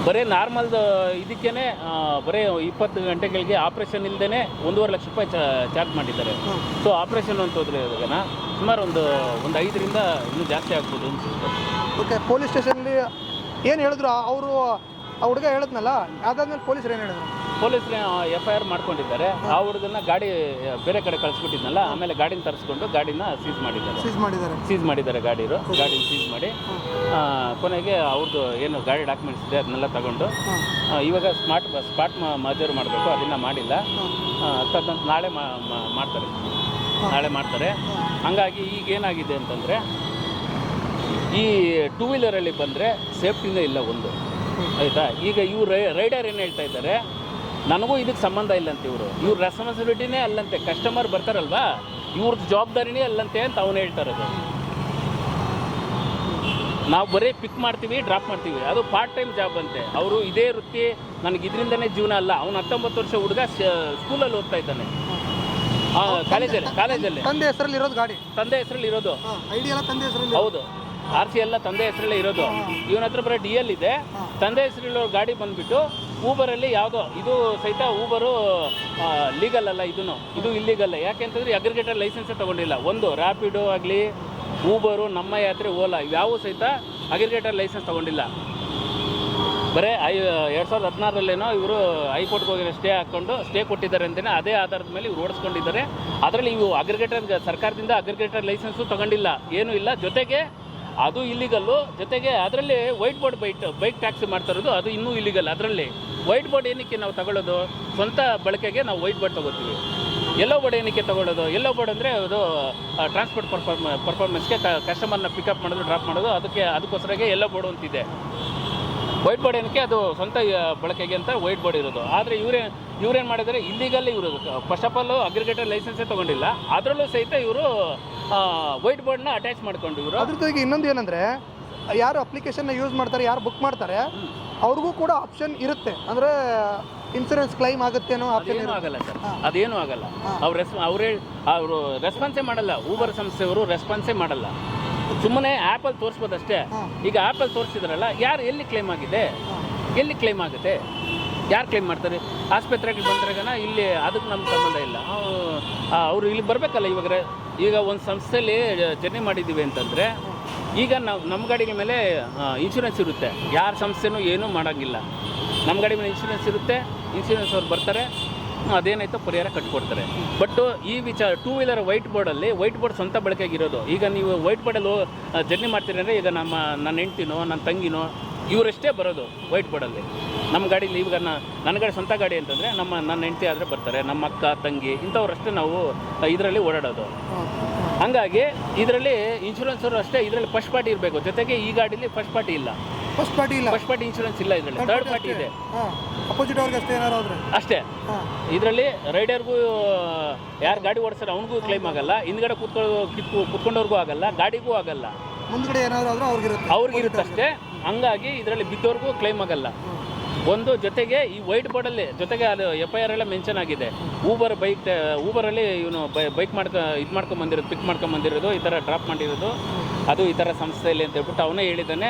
ಬರೀ ನಾರ್ಮಲ್ದು ಇದಕ್ಕೇ ಬರೀ 20 ಗಂಟೆಗಳಿಗೆ ಆಪ್ರೇಷನ್ ಇಲ್ಲದೇ 1.5 ಲಕ್ಷ ರೂಪಾಯಿ ಚಾರ್ಜ್ ಮಾಡಿದ್ದಾರೆ. ಸೊ ಆಪ್ರೇಷನ್ ಅಂತ ಹೋದ್ರೆ ಇವಾಗನ ಸುಮಾರು ಒಂದು 5ರಿಂದ ಇನ್ನೂ ಜಾಸ್ತಿ ಆಗ್ಬೋದು ಅನ್ಸುತ್ತೆ. ಓಕೆ, ಪೊಲೀಸ್ ಸ್ಟೇಷನಲ್ಲಿ ಏನು ಹೇಳಿದ್ರು ಅವರು? ಆ ಹುಡುಗ ಹೇಳಿದ್ನಲ್ಲ, ಅದಾದ್ಮೇಲೆ ಪೊಲೀಸರು ಏನು ಹೇಳಿದ್ರು? ಪೊಲೀಸರು FIR ಮಾಡ್ಕೊಂಡಿದ್ದಾರೆ. ಆ ಹುಡುಗನ ಗಾಡಿ ಬೇರೆ ಕಡೆ ಕಳಿಸ್ಬಿಟ್ಟಿದ್ನಲ್ಲ, ಆಮೇಲೆ ಗಾಡಿನ ತರಿಸ್ಕೊಂಡು ಗಾಡಿನ ಸೀಸ್ ಮಾಡಿದ್ದಾರೆ. ಗಾಡಿನ ಸೀಸ್ ಮಾಡಿ ಕೊನೆಗೆ ಅವ್ರದ್ದು ಏನು ಗಾಡಿ ಡಾಕ್ಯುಮೆಂಟ್ಸ್ ಇದೆ ಅದನ್ನೆಲ್ಲ ತಗೊಂಡು ಇವಾಗ ಸ್ಪಾಟ್ ಮಜೂರು ಮಾಡಬೇಕು, ಅದನ್ನು ಮಾಡಿಲ್ಲ. ತದಂತ ನಾಳೆ ಮಾಡ್ತಾರೆ. ಹಂಗಾಗಿ ಈಗ ಏನಾಗಿದೆ ಅಂತಂದರೆ, ಈ 2 ವೀಲರಲ್ಲಿ ಬಂದರೆ ಸೇಫ್ಟಿನೇ ಇಲ್ಲ ಒಂದು, ಆಯಿತಾ? ಈಗ ಇವ್ರು ರೈಡರ್ ಏನು ಹೇಳ್ತಾ ಇದ್ದಾರೆ, ನನಗೂ ಇದಕ್ಕೆ ಸಂಬಂಧ ಇಲ್ಲಂತೆ, ಇವ್ರ ರೆಸ್ಪಾನ್ಸಿಬಿಲಿಟಿನೇ ಅಲ್ಲಂತೆ, ಕಸ್ಟಮರ್ ಬರ್ತಾರಲ್ವಾ ಇವ್ರದ್ದು ಜವಾಬ್ದಾರಿನೇ ಅಲ್ಲಂತೆ ಅಂತ ಅವನು ಹೇಳ್ತಾ ಇರೋದು. ನಾವು ಬರೀ ಪಿಕ್ ಮಾಡ್ತೀವಿ, ಡ್ರಾಪ್ ಮಾಡ್ತೀವಿ, ಅದು ಪಾರ್ಟ್ ಟೈಮ್ ಜಾಬ್ ಅಂತೆ. ಅವರು ಇದೇ ವೃತ್ತಿ, ನನಗೆ ಇದರಿಂದನೇ ಜೀವನ ಅಲ್ಲ. ಅವನು 19 ವರ್ಷ ಹುಡುಗ, ಸ್ಕೂಲಲ್ಲಿ ಓದ್ತಾ ಇದ್ದಾನೆ, ಕಾಲೇಜಲ್ಲಿ. ತಂದೆ ಹೆಸರಲ್ಲಿ ಇರೋದು ಗಾಡಿ, ತಂದೆ ಹೆಸರಲ್ಲಿ ಇರೋದು, ಹೌದು, RC ಎಲ್ಲ ತಂದೆ ಹೆಸರಲ್ಲೇ ಇರೋದು. ಇವನ ಹತ್ರ ಬರೋ DL ಇದೆ. ತಂದೆ ಹೆಸರಿರೋ ಗಾಡಿ ಬಂದುಬಿಟ್ಟು ಊಬರಲ್ಲಿ ಯಾವುದೋ, ಇದು ಸಹಿತ ಊಬರು ಲೀಗಲ್ ಅಲ್ಲ, ಇದು ಇಲ್ಲೀಗಲ್. ಯಾಕೆಂತಂದರೆ ಅಗ್ರಿಗೇಟರ್ ಲೈಸೆನ್ಸೇ ತೊಗೊಂಡಿಲ್ಲ. ಒಂದು ರ್ಯಾಪಿಡೋ ಆಗಲಿ, ಊಬರು, ನಮ್ಮ ಯಾತ್ರೆ, ಓಲಾ ಇವ್ಯಾವೂ ಸಹಿತ ಅಗ್ರಿಗೇಟರ್ ಲೈಸೆನ್ಸ್ ತೊಗೊಂಡಿಲ್ಲ. ಬರೀ 2016ರಲ್ಲೇನೋ ಇವರು ಹೈಕೋರ್ಟ್ಗೆ ಹೋಗಿ ಸ್ಟೇ ಕೊಟ್ಟಿದ್ದಾರೆ ಅಂತಲೇ, ಅದೇ ಆಧಾರದ ಮೇಲೆ ಇವ್ರು ಓಡಿಸ್ಕೊಂಡಿದ್ದಾರೆ. ಅದರಲ್ಲಿ ಇವು ಸರ್ಕಾರದಿಂದ ಅಗ್ರಿಗೇಟರ್ ಲೈಸೆನ್ಸು ತೊಗೊಂಡಿಲ್ಲ, ಏನೂ ಇಲ್ಲ. ಜೊತೆಗೆ ಅದು ಇಲ್ಲಿಗಲ್ಲು, ಜೊತೆಗೆ ಅದರಲ್ಲಿ ವೈಟ್ ಬೋರ್ಡ್ ಬೈಕ್ ಟ್ಯಾಕ್ಸಿ ಮಾಡ್ತಾ ಇರೋದು, ಅದು ಇನ್ನೂ ಇಲ್ಲಿಗಲ್. ಅದರಲ್ಲಿ ವೈಟ್ ಬೋರ್ಡ್ ಏನಕ್ಕೆ ನಾವು ತಗೊಳ್ಳೋದು? ಸ್ವಂತ ಬಳಕೆಗೆ ನಾವು ವೈಟ್ ಬೋರ್ಡ್ ತೊಗೋತೀವಿ. ಎಲ್ಲೋ ಬೋರ್ಡ್ ಏನಕ್ಕೆ ತೊಗೊಳ್ಳೋದು? ಎಲ್ಲೋ ಬೋರ್ಡ್ ಅಂದರೆ ಅದು ಟ್ರಾನ್ಸ್ಪೋರ್ಟ್ ಪರ್ಫಾರ್ಮೆನ್ಸ್ಗೆ, ಕಸ್ಟಮರ್ನ ಪಿಕಪ್ ಮಾಡೋದು, ಡ್ರಾಪ್ ಮಾಡೋದು, ಅದಕ್ಕೋಸ್ಕರಗೆ ಎಲ್ಲೋ ಬೋರ್ಡ್ ಅಂತಿದೆ. ವೈಟ್ ಬೋರ್ಡ್ ಏನಕ್ಕೆ? ಅದು ಸ್ವಂತ ಬಳಕೆಗೆ ಅಂತ ವೈಟ್ ಬೋರ್ಡ್ ಇರೋದು. ಆದರೆ ಇವ್ರೇನು ಮಾಡಿದ್ದಾರೆ, ಇಲ್ಲಿಗಲ್ಲೇ ಇವರು ಫಸ್ಟ್ ಆಫ್ ಆಲ್ ಅಗ್ರಿಗೇಟರ್ ಲೈಸೆನ್ಸೇ ತೊಗೊಂಡಿಲ್ಲ, ಅದರಲ್ಲೂ ಸಹಿತ ಇವರು ವೈಟ್ ಬೋರ್ಡ್ನ ಅಟ್ಯಾಚ್ ಮಾಡ್ಕೊಂಡು ಇವರು. ಅದ್ರ ಜೊತೆಗೆ ಇನ್ನೊಂದು ಏನಂದರೆ, ಯಾರು ಅಪ್ಲಿಕೇಶನ್ನ ಯೂಸ್ ಮಾಡ್ತಾರೆ, ಯಾರು ಬುಕ್ ಮಾಡ್ತಾರೆ, ಅವ್ರಿಗೂ ಕೂಡ ಆಪ್ಷನ್ ಇರುತ್ತೆ. ಅಂದರೆ ಇನ್ಸೂರೆನ್ಸ್ ಕ್ಲೈಮ್ ಆಗುತ್ತೇನೋ ಆಪ್ಷನ್. ಏನೂ ಆಗಲ್ಲ ಸರ್, ಅದೇನೂ ಆಗಲ್ಲ. ಅವರು ರೆಸ್ಪಾನ್ಸೇ ಮಾಡಲ್ಲ. ಊಬರ್ ಸಂಸ್ಥೆಯವರು ರೆಸ್ಪಾನ್ಸೇ ಮಾಡಲ್ಲ. ಸುಮ್ಮನೆ ಆ್ಯಪಲ್ಲಿ ತೋರಿಸ್ಬೋದಷ್ಟೇ. ಈಗ ಆ್ಯಪಲ್ಲಿ ತೋರಿಸಿದ್ರಲ್ಲ, ಎಲ್ಲಿ ಕ್ಲೈಮ್ ಆಗಿದೆ, ಎಲ್ಲಿ ಕ್ಲೈಮ್ ಆಗುತ್ತೆ, ಯಾರು ಕ್ಲೈಮ್ ಮಾಡ್ತಾರೆ? ಆಸ್ಪತ್ರೆಗೆ ಬಂದ್ರಾಗನ ಇಲ್ಲಿ ಅದಕ್ಕೆ ನಮ್ಗೆ ಸಂಬಂಧ ಇಲ್ಲ. ಅವರು ಇಲ್ಲಿ ಬರಬೇಕಲ್ಲ. ಈಗ ಒಂದು ಸಂಸ್ಥೆಯಲ್ಲಿ ಜರ್ನಿ ಮಾಡಿದ್ದೀವಿ ಅಂತಂದರೆ, ಈಗ ನಮ್ಮ ಗಾಡಿಗಳ ಮೇಲೆ ಇನ್ಶೂರೆನ್ಸ್ ಇರುತ್ತೆ. ಯಾರ ಸಂಸ್ಥೆನೂ ಏನೂ ಮಾಡೋಂಗಿಲ್ಲ. ನಮ್ಮ ಗಾಡಿ ಮೇಲೆ ಇನ್ಶೂರೆನ್ಸ್ ಇರುತ್ತೆ, ಇನ್ಶೂರೆನ್ಸ್ ಅವ್ರು ಬರ್ತಾರೆ, ಅದೇನಾಯ್ತೋ ಪರಿಹಾರ ಕಟ್ಕೊಡ್ತಾರೆ. ಬಟ್ ಈ ವಿಚಾರ 2 ವೀಲರ್ ವೈಟ್ ಬೋರ್ಡಲ್ಲಿ, ವೈಟ್ ಬೋರ್ಡ್ ಸ್ವಂತ ಬಳಕೆಗಿರೋದು. ಈಗ ನೀವು ವೈಟ್ ಬೋರ್ಡಲ್ಲಿ ಜರ್ನಿ ಮಾಡ್ತೀರಿ ಅಂದರೆ, ಈಗ ನನ್ನ ಹೆಂಡ್ತಿನೋ ನನ್ನ ತಂಗಿನೋ ಇವರಷ್ಟೇ ಬರೋದು ವೈಟ್ ಬೋರ್ಡಲ್ಲಿ. ನಮ್ಮ ಗಾಡೀಲಿ ಇವಾಗ ನನ್ನ ಗಾಡಿ ಸ್ವಂತ ಗಾಡಿ ಅಂತಂದರೆ ನನ್ನ ಹೆಂಡ್ತಿ ಆದರೆ ಬರ್ತಾರೆ, ನಮ್ಮ ಅಕ್ಕ ತಂಗಿ ಇಂಥವ್ರಷ್ಟೇ ನಾವು ಇದರಲ್ಲಿ ಓಡಾಡೋದು. ಹಂಗಾಗಿ ಇದರಲ್ಲಿ ಇನ್ಶೂರೆನ್ಸ್ ಅವರು ಅಷ್ಟೇ, ಇದರಲ್ಲಿ ಫಸ್ಟ್ ಪಾರ್ಟಿ ಇರಬೇಕು. ಜೊತೆಗೆ ಈ ಗಾಡೀಲಿ ಫಸ್ಟ್ ಪಾರ್ಟಿ ಇನ್ಶೂರೆನ್ಸ್ ಇಲ್ಲ. ಇದರಲ್ಲಿ ಥರ್ಡ್ ಪಾರ್ಟಿ ಇದೆ, ಅಪೋಸಿಟ್ ಅವ್ರಿಗೆ ಅಷ್ಟೇ, ಏನಾದ್ರು ಅಷ್ಟೇ. ಇದರಲ್ಲಿ ರೈಡರ್ಗೂ, ಯಾರು ಗಾಡಿ ಓಡಿಸ್ತಾರೆ ಅವನಿಗೂ ಕ್ಲೈಮ್ ಆಗಲ್ಲ, ಹಿಂದ್ಗಡೆ ಕೂತ್ಕೊಂಡವ್ರಿಗೂ ಆಗಲ್ಲ, ಗಾಡಿಗೂ ಆಗಲ್ಲ, ಮುಂದ್ಗಡೆ ಏನಾದರೂ ಅವ್ರಿಗಿರುತ್ತೆ ಅಷ್ಟೇ. ಹಂಗಾಗಿ ಇದರಲ್ಲಿ ಬಿದ್ದವ್ರಿಗೂ ಕ್ಲೈಮ್ ಆಗಲ್ಲ. ಒಂದು ಜೊತೆಗೆ ಈ ವೈಟ್ ಬೋರ್ಡಲ್ಲಿ ಜೊತೆಗೆ ಅದು FIR ಎಲ್ಲ ಮೆನ್ಷನ್ ಆಗಿದೆ. ಊಬರಲ್ಲಿ ಇವನು ಬೈಕ್ ಪಿಕ್ ಮಾಡ್ಕೊಂಬಂದಿರೋದು, ಈ ಥರ ಡ್ರಾಪ್ ಮಾಡಿರೋದು, ಅದು ಈ ಥರ ಸಂಸ್ಥೆಯಲ್ಲಿ ಅಂತ ಹೇಳ್ಬಿಟ್ಟು ಅವನು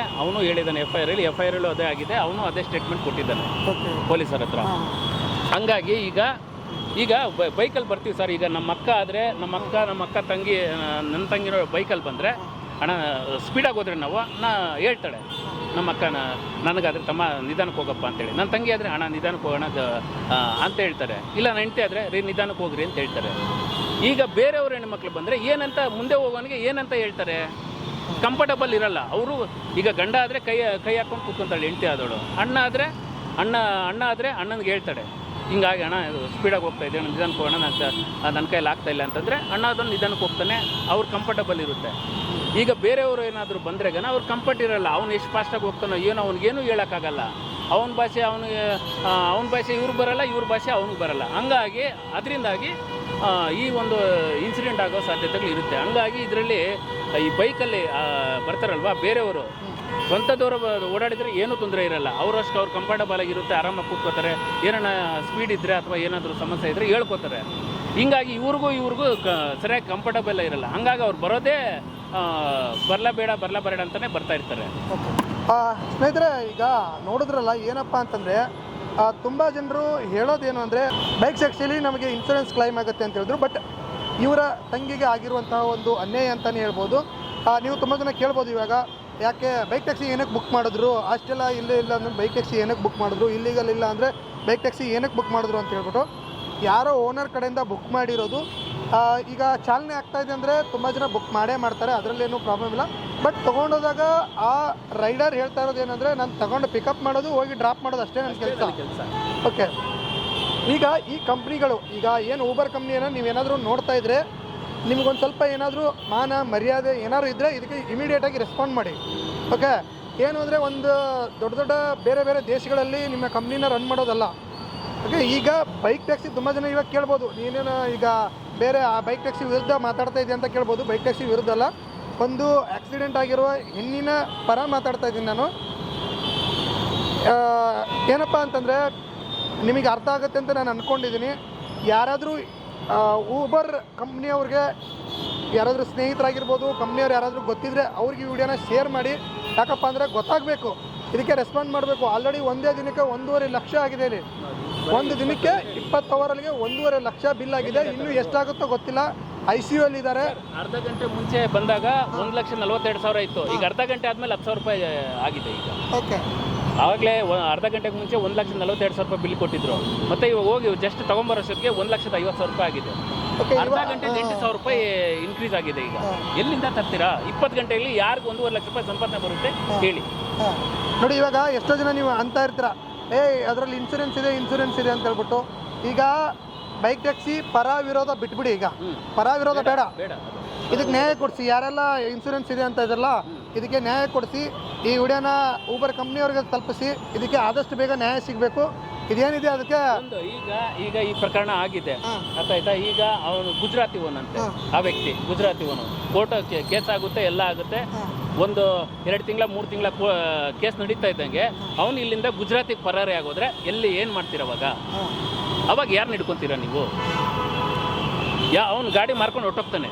ಹೇಳಿದ್ದಾನೆ FIR ಅಲ್ಲೂ ಅದೇ ಆಗಿದೆ. ಅವನು ಅದೇ ಸ್ಟೇಟ್ಮೆಂಟ್ ಕೊಟ್ಟಿದ್ದಾನೆ ಪೊಲೀಸರ ಹತ್ರ. ಹಂಗಾಗಿ ಈಗ ಬೈಕಲ್ಲಿ ಬರ್ತೀವಿ ಸರ್. ಈಗ ನಮ್ಮ ಅಕ್ಕ ತಂಗಿ, ನನ್ನ ತಂಗಿರೋ ಬೈಕಲ್ಲಿ ಬಂದರೆ, ಅಣ್ಣ ಸ್ಪೀಡಾಗಿ ಹೋದ್ರೆ ನಾವು ಹೇಳ್ತಾಳೆ ನಮ್ಮ ಅಕ್ಕನ, ನನಗಾದರೆ ತಮ್ಮ ನಿಧಾನಕ್ಕೆ ಹೋಗಪ್ಪ ಅಂತೇಳಿ. ನನ್ನ ತಂಗಿ ಆದರೆ ಅಣ್ಣ ನಿಧಾನಕ್ಕೆ ಹೋಗೋಣ ಅಂತ ಹೇಳ್ತಾರೆ. ಇಲ್ಲ ನನ್ನ ಹೆಂಡತಿ ಆದರೆ ನಿಧಾನಕ್ಕೆ ಹೋಗ್ರಿ ಅಂತ ಹೇಳ್ತಾರೆ. ಈಗ ಬೇರೆಯವ್ರ ಹೆಣ್ಮಕ್ಳು ಬಂದರೆ ಏನಂತ, ಮುಂದೆ ಹೋಗೋನಿಗೆ ಏನಂತ ಹೇಳ್ತಾರೆ? ಕಂಫರ್ಟಬಲ್ ಇರಲ್ಲ ಅವರು. ಈಗ ಗಂಡ ಆದರೆ ಕೈ ಹಾಕ್ಕೊಂಡು ಕೂತ್ಕೊಂತಾಳೆ ಹೆಂಡತಿ ಆದವಳು. ಅಣ್ಣ ಆದರೆ ಅಣ್ಣನಿಗೆ ಹೇಳ್ತಾಳೆ, ಹಿಂಗಾಗಿ ಅಣ್ಣ ಇದು ಸ್ಪೀಡಾಗಿ ಹೋಗ್ತಾ ಇದೆ, ನಿಧಾನಕ್ಕೆ ಹೋಗೋಣ, ನನ್ನ ಕೈಯಲ್ಲಿ ಆಗ್ತಾ ಇಲ್ಲ ಅಂತಂದರೆ ಅಣ್ಣ ಅದನ್ನು ನಿಧಾನಕ್ಕೆ ಹೋಗ್ತಾನೆ, ಅವ್ರು ಕಂಫರ್ಟಬಲ್ ಇರುತ್ತೆ. ಈಗ ಬೇರೆಯವರು ಏನಾದರೂ ಬಂದ್ರೆಗನ ಅವ್ರು ಕಂಫರ್ಟ್ ಇರಲ್ಲ, ಅವ್ನು ಎಷ್ಟು ಫಾಸ್ಟಾಗಿ ಹೋಗ್ತಾನೋ ಏನೋ ಅವ್ನಿಗೇನು ಹೇಳೋಕ್ಕಾಗಲ್ಲ. ಅವನ ಭಾಷೆ ಅವನ ಭಾಷೆ ಇವ್ರಿಗೆ ಬರಲ್ಲ, ಇವ್ರ ಭಾಷೆ ಅವ್ನಿಗೆ ಬರಲ್ಲ. ಹಂಗಾಗಿ ಅದರಿಂದಾಗಿ ಈ ಒಂದು ಇನ್ಸಿಡೆಂಟ್ ಆಗೋ ಸಾಧ್ಯತೆಗಳು ಇರುತ್ತೆ. ಹಂಗಾಗಿ ಇದರಲ್ಲಿ ಈ ಬೈಕಲ್ಲಿ ಬರ್ತಾರಲ್ವ ಬೇರೆಯವರು, ಸ್ವಂತದವರು ಓಡಾಡಿದರೆ ಏನೂ ತೊಂದರೆ ಇರಲ್ಲ, ಅವರಷ್ಟು ಅವ್ರು ಕಂಫರ್ಟಬಲ್ ಆಗಿರುತ್ತೆ, ಆರಾಮಾಗಿ ಕೂತ್ಕೋತಾರೆ. ಏನಾನ ಸ್ಪೀಡ್ ಇದ್ದರೆ ಅಥವಾ ಏನಾದರೂ ಸಮಸ್ಯೆ ಇದ್ದರೆ ಹೇಳ್ಕೊತಾರೆ. ಹಿಂಗಾಗಿ ಇವ್ರಿಗೂ ಸರಿಯಾಗಿ ಕಂಫರ್ಟಬಲ್ ಇರಲ್ಲ. ಹಂಗಾಗಿ ಅವ್ರು ಬರೋದೇ ಬರಲೇಬೇಡ ಅಂತಲೇ ಬರ್ತಾ ಇರ್ತಾರೆ. ಸ್ನೇಹಿತರೆ, ಈಗ ನೋಡಿದ್ರಲ್ಲ ಏನಪ್ಪ ಅಂತಂದರೆ ತುಂಬ ಜನರು ಹೇಳೋದೇನು ಅಂದರೆ ಬೈಕ್ ಟ್ಯಾಕ್ಸಿಲಿ ನಮಗೆ ಇನ್ಶೂರೆನ್ಸ್ ಕ್ಲೈಮ್ ಆಗುತ್ತೆ ಅಂತ ಹೇಳಿದ್ರು. ಬಟ್ ಇವರ ತಂಗಿಗೆ ಆಗಿರುವಂತಹ ಒಂದು ಅನ್ಯಾಯ ಅಂತಲೇ ಹೇಳ್ಬೋದು. ನೀವು ತುಂಬ ಜನ ಕೇಳ್ಬೋದು ಇವಾಗ, ಯಾಕೆ ಬೈಕ್ ಟ್ಯಾಕ್ಸಿ ಏನಕ್ಕೆ ಬುಕ್ ಮಾಡಿದ್ರು, ಅಷ್ಟೆಲ್ಲ ಇಲ್ಲ ಅಂದರೆ ಬೈಕ್ ಟ್ಯಾಕ್ಸಿ ಏನಕ್ಕೆ ಬುಕ್ ಮಾಡಿದ್ರು, ಇಲ್ಲಿಗಲ್ ಇಲ್ಲ ಅಂದರೆ ಬೈಕ್ ಟ್ಯಾಕ್ಸಿ ಏನಕ್ಕೆ ಬುಕ್ ಮಾಡಿದ್ರು ಅಂತ ಹೇಳ್ಬಿಟ್ಟು ಯಾರೋ ಓನರ್ ಕಡೆಯಿಂದ ಬುಕ್ ಮಾಡಿರೋದು. ಈಗ ಚಾಲನೆ ಆಗ್ತಾಯಿದೆ ಅಂದರೆ ತುಂಬ ಜನ ಬುಕ್ ಮಾಡೇ ಮಾಡ್ತಾರೆ, ಅದರಲ್ಲೇನು ಪ್ರಾಬ್ಲಮ್ ಇಲ್ಲ. ಬಟ್ ತೊಗೊಂಡೋದಾಗ ಆ ರೈಡರ್ ಹೇಳ್ತಾ ಇರೋದು ಏನಂದರೆ ನಾನು ತಗೊಂಡು ಪಿಕಪ್ ಮಾಡೋದು, ಹೋಗಿ ಡ್ರಾಪ್ ಮಾಡೋದು ಅಷ್ಟೇ ನನ್ನ ಕೆಲಸ. ಓಕೆ, ಈಗ ಈ ಕಂಪ್ನಿಗಳು, ಈಗ ಏನು ಊಬರ್ ಕಂಪ್ನಿಯನ್ನು ನೀವೇನಾದರೂ ನೋಡ್ತಾ ಇದ್ದರೆ ನಿಮಗೊಂದು ಸ್ವಲ್ಪ ಏನಾದರೂ ಮಾನ ಮರ್ಯಾದೆ ಏನಾದರೂ ಇದ್ದರೆ ಇದಕ್ಕೆ ಇಮಿಡಿಯೇಟಾಗಿ ರೆಸ್ಪಾಂಡ್ ಮಾಡಿ. ಓಕೆ, ಏನು ಅಂದರೆ ಒಂದು ದೊಡ್ಡ ಬೇರೆ ಬೇರೆ ದೇಶಗಳಲ್ಲಿ ನಿಮ್ಮ ಕಂಪ್ನಿನ ರನ್ ಮಾಡೋದಲ್ಲ. ಓಕೆ, ಈಗ ಬೈಕ್ ಟ್ಯಾಕ್ಸಿ ತುಂಬ ಜನ ಇವಾಗ ಕೇಳ್ಬೋದು, ನೀನೇನು ಈಗ ಬೇರೆ ಆ ಬೈಕ್ ಟ್ಯಾಕ್ಸಿ ವಿರುದ್ಧ ಮಾತಾಡ್ತಾ ಇದೆಯಾ ಅಂತ ಕೇಳ್ಬೋದು. ಬೈಕ್ ಟ್ಯಾಕ್ಸಿ ವಿರುದ್ಧ ಅಲ್ಲ, ಒಂದು ಆಕ್ಸಿಡೆಂಟ್ ಆಗಿರುವ ಹೆಣ್ಣಿನ ಪರ ಮಾತಾಡ್ತಾ ಇದ್ದೀನಿ ನಾನು. ಏನಪ್ಪ ಅಂತಂದರೆ ನಿಮಗೆ ಅರ್ಥ ಆಗುತ್ತೆ ಅಂತ ನಾನು ಅಂದ್ಕೊಂಡಿದ್ದೀನಿ. ಯಾರಾದರೂ ಊಬರ್ ಕಂಪ್ನಿಯವ್ರಿಗೆ ಯಾರಾದರೂ ಸ್ನೇಹಿತರಾಗಿರ್ಬೋದು, ಕಂಪ್ನಿಯವ್ರು ಯಾರಾದರೂ ಗೊತ್ತಿದ್ದರೆ ಅವ್ರಿಗೆ ಈ ವಿಡಿಯೋನ ಶೇರ್ ಮಾಡಿ. ಯಾಕಪ್ಪ ಅಂದರೆ ಗೊತ್ತಾಗಬೇಕು, ಇದಕ್ಕೆ ರೆಸ್ಪಾಂಡ್ ಮಾಡಬೇಕು. ಆಲ್ರೆಡಿ ಒಂದೇ ದಿನಕ್ಕೆ 1.5 ಲಕ್ಷ ಆಗಿದೆ ಇಲ್ಲಿ. ಒಂದು ದಿನಕ್ಕೆ 20 ಅವರಲ್ಲಿ 1.5 ಲಕ್ಷ ಬಿಲ್ ಆಗಿದೆ. ಇನ್ನೂ ಎಷ್ಟಾಗುತ್ತೋ ಗೊತ್ತಿಲ್ಲ. ICU ಅಲ್ಲಿ ಇದ್ದಾರೆ. ಅರ್ಧ ಗಂಟೆ ಮುಂಚೆ ಬಂದಾಗ 1,42,000 ಇತ್ತು. ಈಗ ಅರ್ಧ ಗಂಟೆ ಆದಮೇಲೆ 10,000 ರೂಪಾಯಿ ಆಗಿದೆ ಈಗ. ಓಕೆ, ಆವಾಗಲೇ ಅರ್ಧ ಗಂಟೆಗೆ ಮುಂಚೆ 1,42,000 ರೂಪಾಯಿ ಬಿಲ್ ಕೊಟ್ಟಿದ್ರು. ಮತ್ತೆ ಇವಾಗ ಹೋಗಿ ಜಸ್ಟ್ ತೊಗೊಂಬರೋಷ್ಟಕ್ಕೆ 1,50,000 ರೂಪಾಯಿ ಆಗಿದೆ. ಅರ್ಧ ಗಂಟೆಗೆ 8,000 ರೂಪಾಯಿ ಇನ್ಕ್ರೀಸ್ ಆಗಿದೆ. ಈಗ ಎಲ್ಲಿಂದ ತರ್ತೀರಾ? 20 ಗಂಟೆಯಲ್ಲಿ ಯಾರಿಗೂ 1.5 ಲಕ್ಷ ರೂಪಾಯಿ ಸಂಪಾದನೆ ಬರುತ್ತೆ ಹೇಳಿ? ನೋಡಿ, ಇವಾಗ ಎಷ್ಟೋ ಜನ ನೀವು ಅಂತ ಇರ್ತೀರ, ಅದರಲ್ಲಿ ಇನ್ಶೂರೆನ್ಸ್ ಇದೆ ಅಂತ ಹೇಳ್ಬಿಟ್ಟು. ಈಗ ಬೈಕ್ ಟ್ಯಾಕ್ಸಿ ಪರ ವಿರೋಧ ಬಿಟ್ಬಿಡಿ. ಈಗ ಪರ ವಿರೋಧ ಬೇಡ, ಇದಕ್ಕೆ ನ್ಯಾಯ ಕೊಡಿಸಿ. ಯಾರೆಲ್ಲ ಇನ್ಶೂರೆನ್ಸ್ ಇದೆ ಅಂತ ಇದ್ರಲ್ಲ, ಇದಕ್ಕೆ ನ್ಯಾಯ ಕೊಡಿಸಿ. ಈ ವಿಡಿಯೋನ ಊಬರ್ ಕಂಪ್ನಿಯವ್ರಿಗೆ ತಲುಪಿಸಿ. ಇದಕ್ಕೆ ಆದಷ್ಟು ಬೇಗ ನ್ಯಾಯ ಸಿಗಬೇಕು. ಇದೇನಿದೆ ಅದಕ್ಕೆ ಈಗ ಈ ಪ್ರಕರಣ ಆಗಿದೆ, ಅರ್ಥ ಆಯ್ತಾ? ಈಗ ಅವನು ಗುಜರಾತಿವನಂತೆ, ಆ ವ್ಯಕ್ತಿ ಗುಜರಾತಿವನು. ಕೋರ್ಟ್ ಕೇಸ್ ಆಗುತ್ತೆ, ಎಲ್ಲ ಆಗುತ್ತೆ. ಒಂದು 2 ತಿಂಗಳ 3 ತಿಂಗಳ ಕೇಸ್ ನಡೀತಾ ಇದ್ದಂಗೆ ಅವನು ಇಲ್ಲಿಂದ ಗುಜರಾತಿಗೆ ಪರಾರಿ ಆಗೋದ್ರೆ ಎಲ್ಲಿ ಏನು ಮಾಡ್ತೀರ ಅವಾಗ ಯಾರನ್ನ ಹಿಡ್ಕೊತೀರ ನೀವು? ಅವ್ನು ಗಾಡಿ ಮಾರ್ಕೊಂಡು ಹೊಟ್ಟೋಗ್ತಾನೆ.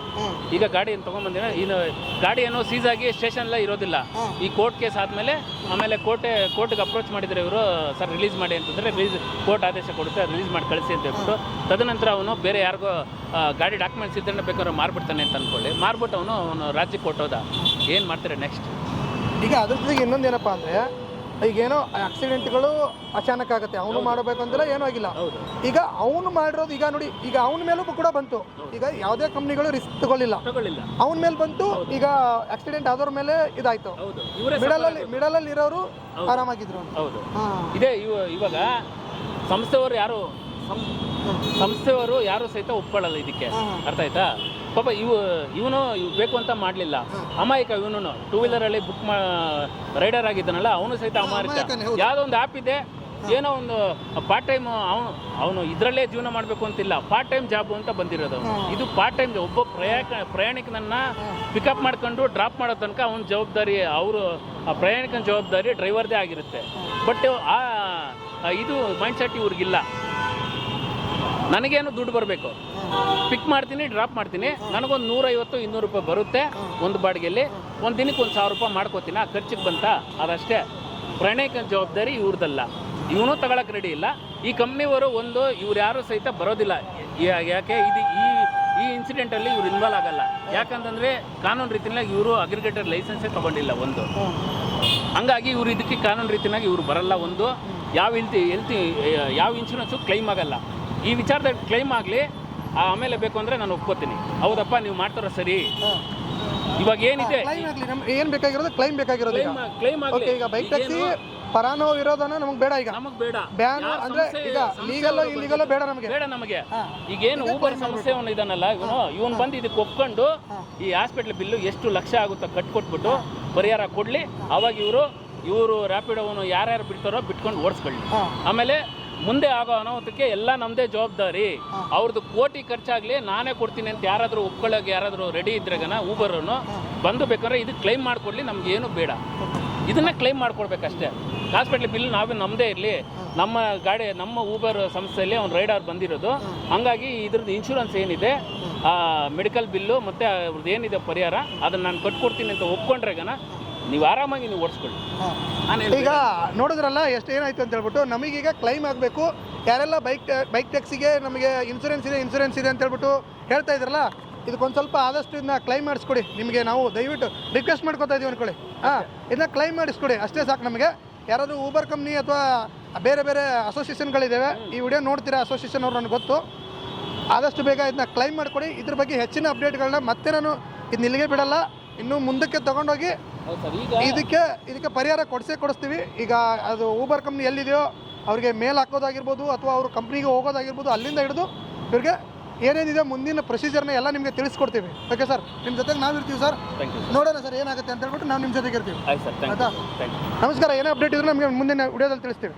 ಈಗ ಗಾಡಿ ಏನು ತೊಗೊಂಬಂದಿನ, ಇನ್ನು ಗಾಡಿ ಏನೋ ಸೀಸ್ ಆಗಿ ಸ್ಟೇಷನ್ಲ ಇರೋದಿಲ್ಲ. ಈ ಕೋರ್ಟ್ ಕೇಸ್ ಆದಮೇಲೆ ಆಮೇಲೆ ಕೋರ್ಟ್ಗೆ ಅಪ್ರೋಚ್ ಮಾಡಿದರೆ ಇವರು, ಸರ್ ರಿಲೀಸ್ ಮಾಡಿ ಅಂತಂದರೆ ಕೋರ್ಟ್ ಆದೇಶ ಕೊಡುತ್ತೆ, ರಿಲೀಸ್ ಮಾಡಿ ಕಳಿಸಿ ಅಂತ ಹೇಳ್ಬಿಟ್ಟು. ತದನಂತರ ಅವನು ಬೇರೆ ಯಾರಿಗೋ ಗಾಡಿ ಡಾಕ್ಯುಮೆಂಟ್ಸ್ ಇದ್ದರೆ ಬೇಕಾದ್ರೆ ಮಾರ್ಬಿಡ್ತಾನೆ ಅಂತ ಅಂದ್ಕೊಳ್ಳಿ. ಮಾರ್ಬಿಟ್ಟು ಅವನು ರಾಜ್ಯಕ್ಕೆ ಕೊಟ್ಟೋದ. ಏನು ಮಾಡ್ತಾರೆ ನೆಕ್ಸ್ಟ್? ಈಗ ಅದ್ರ ಜೊತೆಗೆ ಇನ್ನೊಂದು ಏನಪ್ಪ ಅಂದರೆ, ಈಗೇನೋ ಆಕ್ಸಿಡೆಂಟ್ಗಳು ಅಚಾನಕ್ ಆಗುತ್ತೆ. ಅವನು ಮಾಡಬೇಕು ಅಂತೆಲ್ಲ ಏನೂ ಆಗಿಲ್ಲ. ಈಗ ಅವನು ಮಾಡಿರೋದು, ಈಗ ನೋಡಿ, ಈಗ ಅವನ ಮೇಲೂ ಕೂಡ ಬಂತು. ಈಗ ಯಾವುದೇ ಕಂಪ್ನಿಗಳು ರಿಸ್ಕ್ ತಗೊಳ್ಳಿಲ್ಲ, ಅವನ ಮೇಲೆ ಬಂತು. ಈಗ ಆಕ್ಸಿಡೆಂಟ್ ಆದವ್ರ ಮೇಲೆ ಇದಾಯ್ತು. ಮಿಡಲಲ್ಲಿ ಇರೋರು ಆರಾಮಾಗಿದ್ರು. ಹೌದು, ಇದೇ ಇವಾಗ ಸಂಸ್ಥೆಯವರು ಯಾರು ಸಹಿತ ಒಪ್ಕೊಳ್ಳಲ್ಲ ಇದಕ್ಕೆ, ಅರ್ಥ ಆಯ್ತಾ? ಪಾಪ ಇವನು ಬೇಕು ಅಂತ ಮಾಡಲಿಲ್ಲ, ಅಮಾಯಕ. ಇವನು 2 ವೀಲರಲ್ಲಿ ಬುಕ್ ರೈಡರ್ ಆಗಿದ್ದಾನಲ್ಲ, ಅವನು ಸಹಿತ ಅಮಾಯಕ. ಯಾವುದೋ ಒಂದು ಆ್ಯಪ್ ಇದೆ, ಏನೋ ಒಂದು ಪಾರ್ಟ್ ಟೈಮ್, ಅವನು ಇದರಲ್ಲೇ ಜೀವನ ಮಾಡಬೇಕು ಅಂತಿಲ್ಲ, ಪಾರ್ಟ್ ಟೈಮ್ ಜಾಬ್ ಅಂತ ಬಂದಿರೋದು. ಇದು ಪಾರ್ಟ್ ಟೈಮ್. ಒಬ್ಬ ಪ್ರಯಾಣಿಕನನ್ನು ಪಿಕಪ್ ಮಾಡ್ಕೊಂಡು ಡ್ರಾಪ್ ಮಾಡೋ ತನಕ ಅವನ ಜವಾಬ್ದಾರಿ, ಆ ಪ್ರಯಾಣಿಕನ ಜವಾಬ್ದಾರಿ ಡ್ರೈವರ್ದೇ ಆಗಿರುತ್ತೆ. ಬಟ್ ಇದು ಮೈಂಡ್ ಸೆಟ್ ಇವ್ರಿಗಿಲ್ಲ. ನನಗೇನು ದುಡ್ಡು ಬರಬೇಕು, ಪಿಕ್ ಮಾಡ್ತೀನಿ, ಡ್ರಾಪ್ ಮಾಡ್ತೀನಿ, ನನಗೊಂದು 150-200 ರೂಪಾಯಿ ಬರುತ್ತೆ ಒಂದು ಬಾಡಿಗೆಯಲ್ಲಿ. ಒಂದು ದಿನಕ್ಕೆ 1,000 ರೂಪಾಯಿ ಮಾಡ್ಕೋತೀನಿ, ಆ ಖರ್ಚಿಗೆ ಬಂತ, ಅದಷ್ಟೇ. ಪ್ರಯಾಣಿಕನ ಜವಾಬ್ದಾರಿ ಇವ್ರದಲ್ಲ. ಇವನು ತಗೊಳಕ್ಕೆ ರೆಡಿ ಇಲ್ಲ. ಈ ಕಂಪ್ನಿಯವರು ಇವ್ರು ಯಾರು ಸಹಿತ ಬರೋದಿಲ್ಲ. ಯಾಕೆ ಈ ಇನ್ಸಿಡೆಂಟಲ್ಲಿ ಇವ್ರು ಇನ್ವಾಲ್ವ್ ಆಗಲ್ಲ. ಯಾಕಂತಂದರೆ ಕಾನೂನು ರೀತಿಯಾಗಿ ಇವರು ಅಗ್ರಿಗೇಟರ್ ಲೈಸೆನ್ಸೇ ತೊಗೊಂಡಿಲ್ಲ ಒಂದು. ಹಂಗಾಗಿ ಇವರು ಇದಕ್ಕೆ ಕಾನೂನು ರೀತಿಯಾಗಿ ಇವರು ಬರಲ್ಲ. ಒಂದು ಯಾವ ಇನ್ಶೂರೆನ್ಸು ಕ್ಲೈಮ್ ಆಗಲ್ಲ. ಈ ವಿಚಾರದಲ್ಲಿ ಕ್ಲೈಮ್ ಆಗಲಿ, ಆಮೇಲೆ ಬೇಕು ಅಂದರೆ ನಾನು ಒಪ್ಕೋತೀನಿ. ಹೌದಪ್ಪ, ನೀವು ಮಾಡ್ತಾರೋ ಸರಿ. ಇವಾಗ ಏನಿದೆ, ಏನು ಬೇಕಾಗಿರೋದು ಕ್ಲೈಮ್ ಬೇಕಾಗಿರೋದು. ಕ್ಲೈಮ್ ಈಗ ಬೈಕ್ ಟ್ಯಾಕ್ಸಿ ಪರಾನೋ ವಿರೋಧನ ನಮಗೆ ಬೇಡ ಈಗ. ನಮಗ್ ಬೇಡ. ಬ್ಯಾನ್ ಯಾರ್ ಅಂದ್ರೆ ಸಂಸ್ಥೆ- ಈಗ ಸಂಸ್ಥೆ ಲೀಗಲ್ ಅವ್ರ ಇಲ್ಲಿಗಲ್ ಬೇಡ ನಮಗೆ. ಬೇಡ ನಮಗೆ. ಈಗೇನು ಊಬರ್ ಸಂಸ್ಥೆ ಅವನು ಇದಾನಲ್ಲ ಇವನು ಬಂದು ಇದಕ್ಕೆ ಒಪ್ಕೊಂಡು ಈ ಹಾಸ್ಪಿಟ್ಲ್ ಬಿಲ್ಲು ಎಷ್ಟು ಲಕ್ಷ ಆಗುತ್ತೋ ಕಟ್ಕೊಟ್ಬಿಟ್ಟು ಪರಿಹಾರ ಕೊಡ್ಲಿ. ಅವಾಗ ಇವರು ರ್ಯಾಪಿಡೋವನ್ನು ಯಾರ್ಯಾರು ಬಿಡ್ತಾರೋ ಬಿಟ್ಕೊಂಡು ಓಡಿಸ್ಕೊಳ್ಳಿ. ಆಮೇಲೆ ಮುಂದೆ ಆಗೋ ಅನಾಹುತಕ್ಕೆ ಎಲ್ಲ ನಮ್ಮದೇ ಜವಾಬ್ದಾರಿ. ಅವ್ರದ್ದು ಕೋಟಿ ಖರ್ಚಾಗ್ಲಿ ನಾನೇ ಕೊಡ್ತೀನಿ ಅಂತ ಯಾರಾದರೂ ಒಪ್ಕೊಳ್ಳೋಕೆ ಯಾರಾದರೂ ರೆಡಿ ಇದ್ರೆಗನ ಊಬರನ್ನು ಬಂದು ಬೇಕಾದ್ರೆ ಇದು ಕ್ಲೈಮ್ ಮಾಡಿಕೊಡ್ಲಿ. ನಮ್ಗೆ ಏನು ಬೇಡ, ಇದನ್ನ ಕ್ಲೈಮ್ ಮಾಡ್ಕೊಡ್ಬೇಕಷ್ಟೇ. ಹಾಸ್ಪಿಟ್ಲ್ ಬಿಲ್ ನಮ್ಮದೇ ಇರಲಿ. ನಮ್ಮ ಗಾಡಿ ನಮ್ಮ ಊಬರ್ ಸಂಸ್ಥೆಯಲ್ಲಿ ಅವ್ನು ರೈಡರ್ ಬಂದಿರೋದು. ಹಂಗಾಗಿ ಇದ್ರದ್ದು ಇನ್ಶೂರೆನ್ಸ್ ಏನಿದೆ, ಮೆಡಿಕಲ್ ಬಿಲ್ಲು ಮತ್ತು ಅವ್ರದ್ದು ಏನಿದೆ ಪರಿಹಾರ ಅದನ್ನು ನಾನು ಕಟ್ಕೊಡ್ತೀನಿ ಅಂತ ಒಪ್ಕೊಂಡ್ರೆಗನ ನೀವು ಆರಾಮಾಗಿ ನೀವು ಓಡಿಸ್ಕೊಳ್ಳಿ. ಈಗ ನೋಡಿದ್ರಲ್ಲ ಎಷ್ಟು ಏನಾಯ್ತು ಅಂತ ಹೇಳ್ಬಿಟ್ಟು ನಮಗೀಗ ಕ್ಲೈಮ್ ಆಗಬೇಕು. ಯಾರೆಲ್ಲ ಬೈಕ್ ಟ್ಯಾಕ್ಸಿಗೆ ನಮಗೆ ಇನ್ಸೂರೆನ್ಸ್ ಇದೆ ಅಂತ ಹೇಳ್ಬಿಟ್ಟು ಹೇಳ್ತಾ ಇದ್ರಲ್ಲ, ಇದಕ್ಕೊಂದು ಸ್ವಲ್ಪ ಆದಷ್ಟು ಇದನ್ನ ಕ್ಲೈಮ್ ಮಾಡಿಸ್ಕೊಡಿ. ನಿಮಗೆ ನಾವು ದಯವಿಟ್ಟು ರಿಕ್ವೆಸ್ಟ್ ಮಾಡ್ಕೊತಾ ಇದೀವಿ ಅನ್ಕೊಳ್ಳಿ. ಇದನ್ನ ಕ್ಲೈಮ್ ಮಾಡಿಸ್ಕೊಡಿ ಅಷ್ಟೇ ಸಾಕು ನಮಗೆ. ಯಾರಾದರೂ ಊಬರ್ ಕಂಪ್ನಿ ಅಥವಾ ಬೇರೆ ಬೇರೆ ಅಸೋಸಿಯೇಷನ್ಗಳಿದ್ದಾವೆ, ಈ ವಿಡಿಯೋ ನೋಡ್ತೀರಾ ಅಸೋಸಿಯೇಷನ್ ಅವ್ರು ನನಗೆ ಗೊತ್ತು. ಆದಷ್ಟು ಬೇಗ ಇದನ್ನ ಕ್ಲೈಮ್ ಮಾಡಿಕೊಡಿ. ಇದ್ರ ಬಗ್ಗೆ ಹೆಚ್ಚಿನ ಅಪ್ಡೇಟ್ಗಳನ್ನ ಮತ್ತೆ ನಾನು ಇದನ್ನ ಇಲ್ಲಿಗೆ ಬಿಡಲ್ಲ, ಇನ್ನು ಮುಂದಕ್ಕೆ ತೊಗೊಂಡೋಗಿ ಇದಕ್ಕೆ ಪರಿಹಾರ ಕೊಡಿಸ್ತೀವಿ. ಈಗ ಅದು ಊಬರ್ ಕಂಪ್ನಿ ಎಲ್ಲಿದೆಯೋ ಅವ್ರಿಗೆ ಮೇಲ್ ಹಾಕೋದಾಗಿರ್ಬೋದು ಅಥವಾ ಅವರು ಕಂಪ್ನಿಗೆ ಹೋಗೋದಾಗಿರ್ಬೋದು, ಅಲ್ಲಿಂದ ಹಿಡಿದು ಇವ್ರಿಗೆ ಏನೇನಿದೆ ಮುಂದಿನ ಪ್ರೊಸೀಜರ್ನ ಎಲ್ಲ ನಿಮಗೆ ತಿಳಿಸ್ಕೊಡ್ತೀವಿ. ಓಕೆ ಸರ್, ನಿಮ್ಮ ಜೊತೆಗೆ ನಾವು ಇರ್ತೀವಿ ಸರ್. ನೋಡೋಣ ಸರ್ ಏನಾಗುತ್ತೆ ಅಂತ ಹೇಳ್ಬಿಟ್ಟು ನಾವು ನಿಮ್ಮ ಜೊತೆಗೆ ಇರ್ತೀವಿ. ಆಯ್ತಾ? ನಮಸ್ಕಾರ. ಏನೇ ಅಪ್ಡೇಟ್ ಇದ್ರೆ ನಮಗೆ ಮುಂದಿನ ವಿಡಿಯೋದಲ್ಲಿ ತಿಳಿಸ್ತೀವಿ.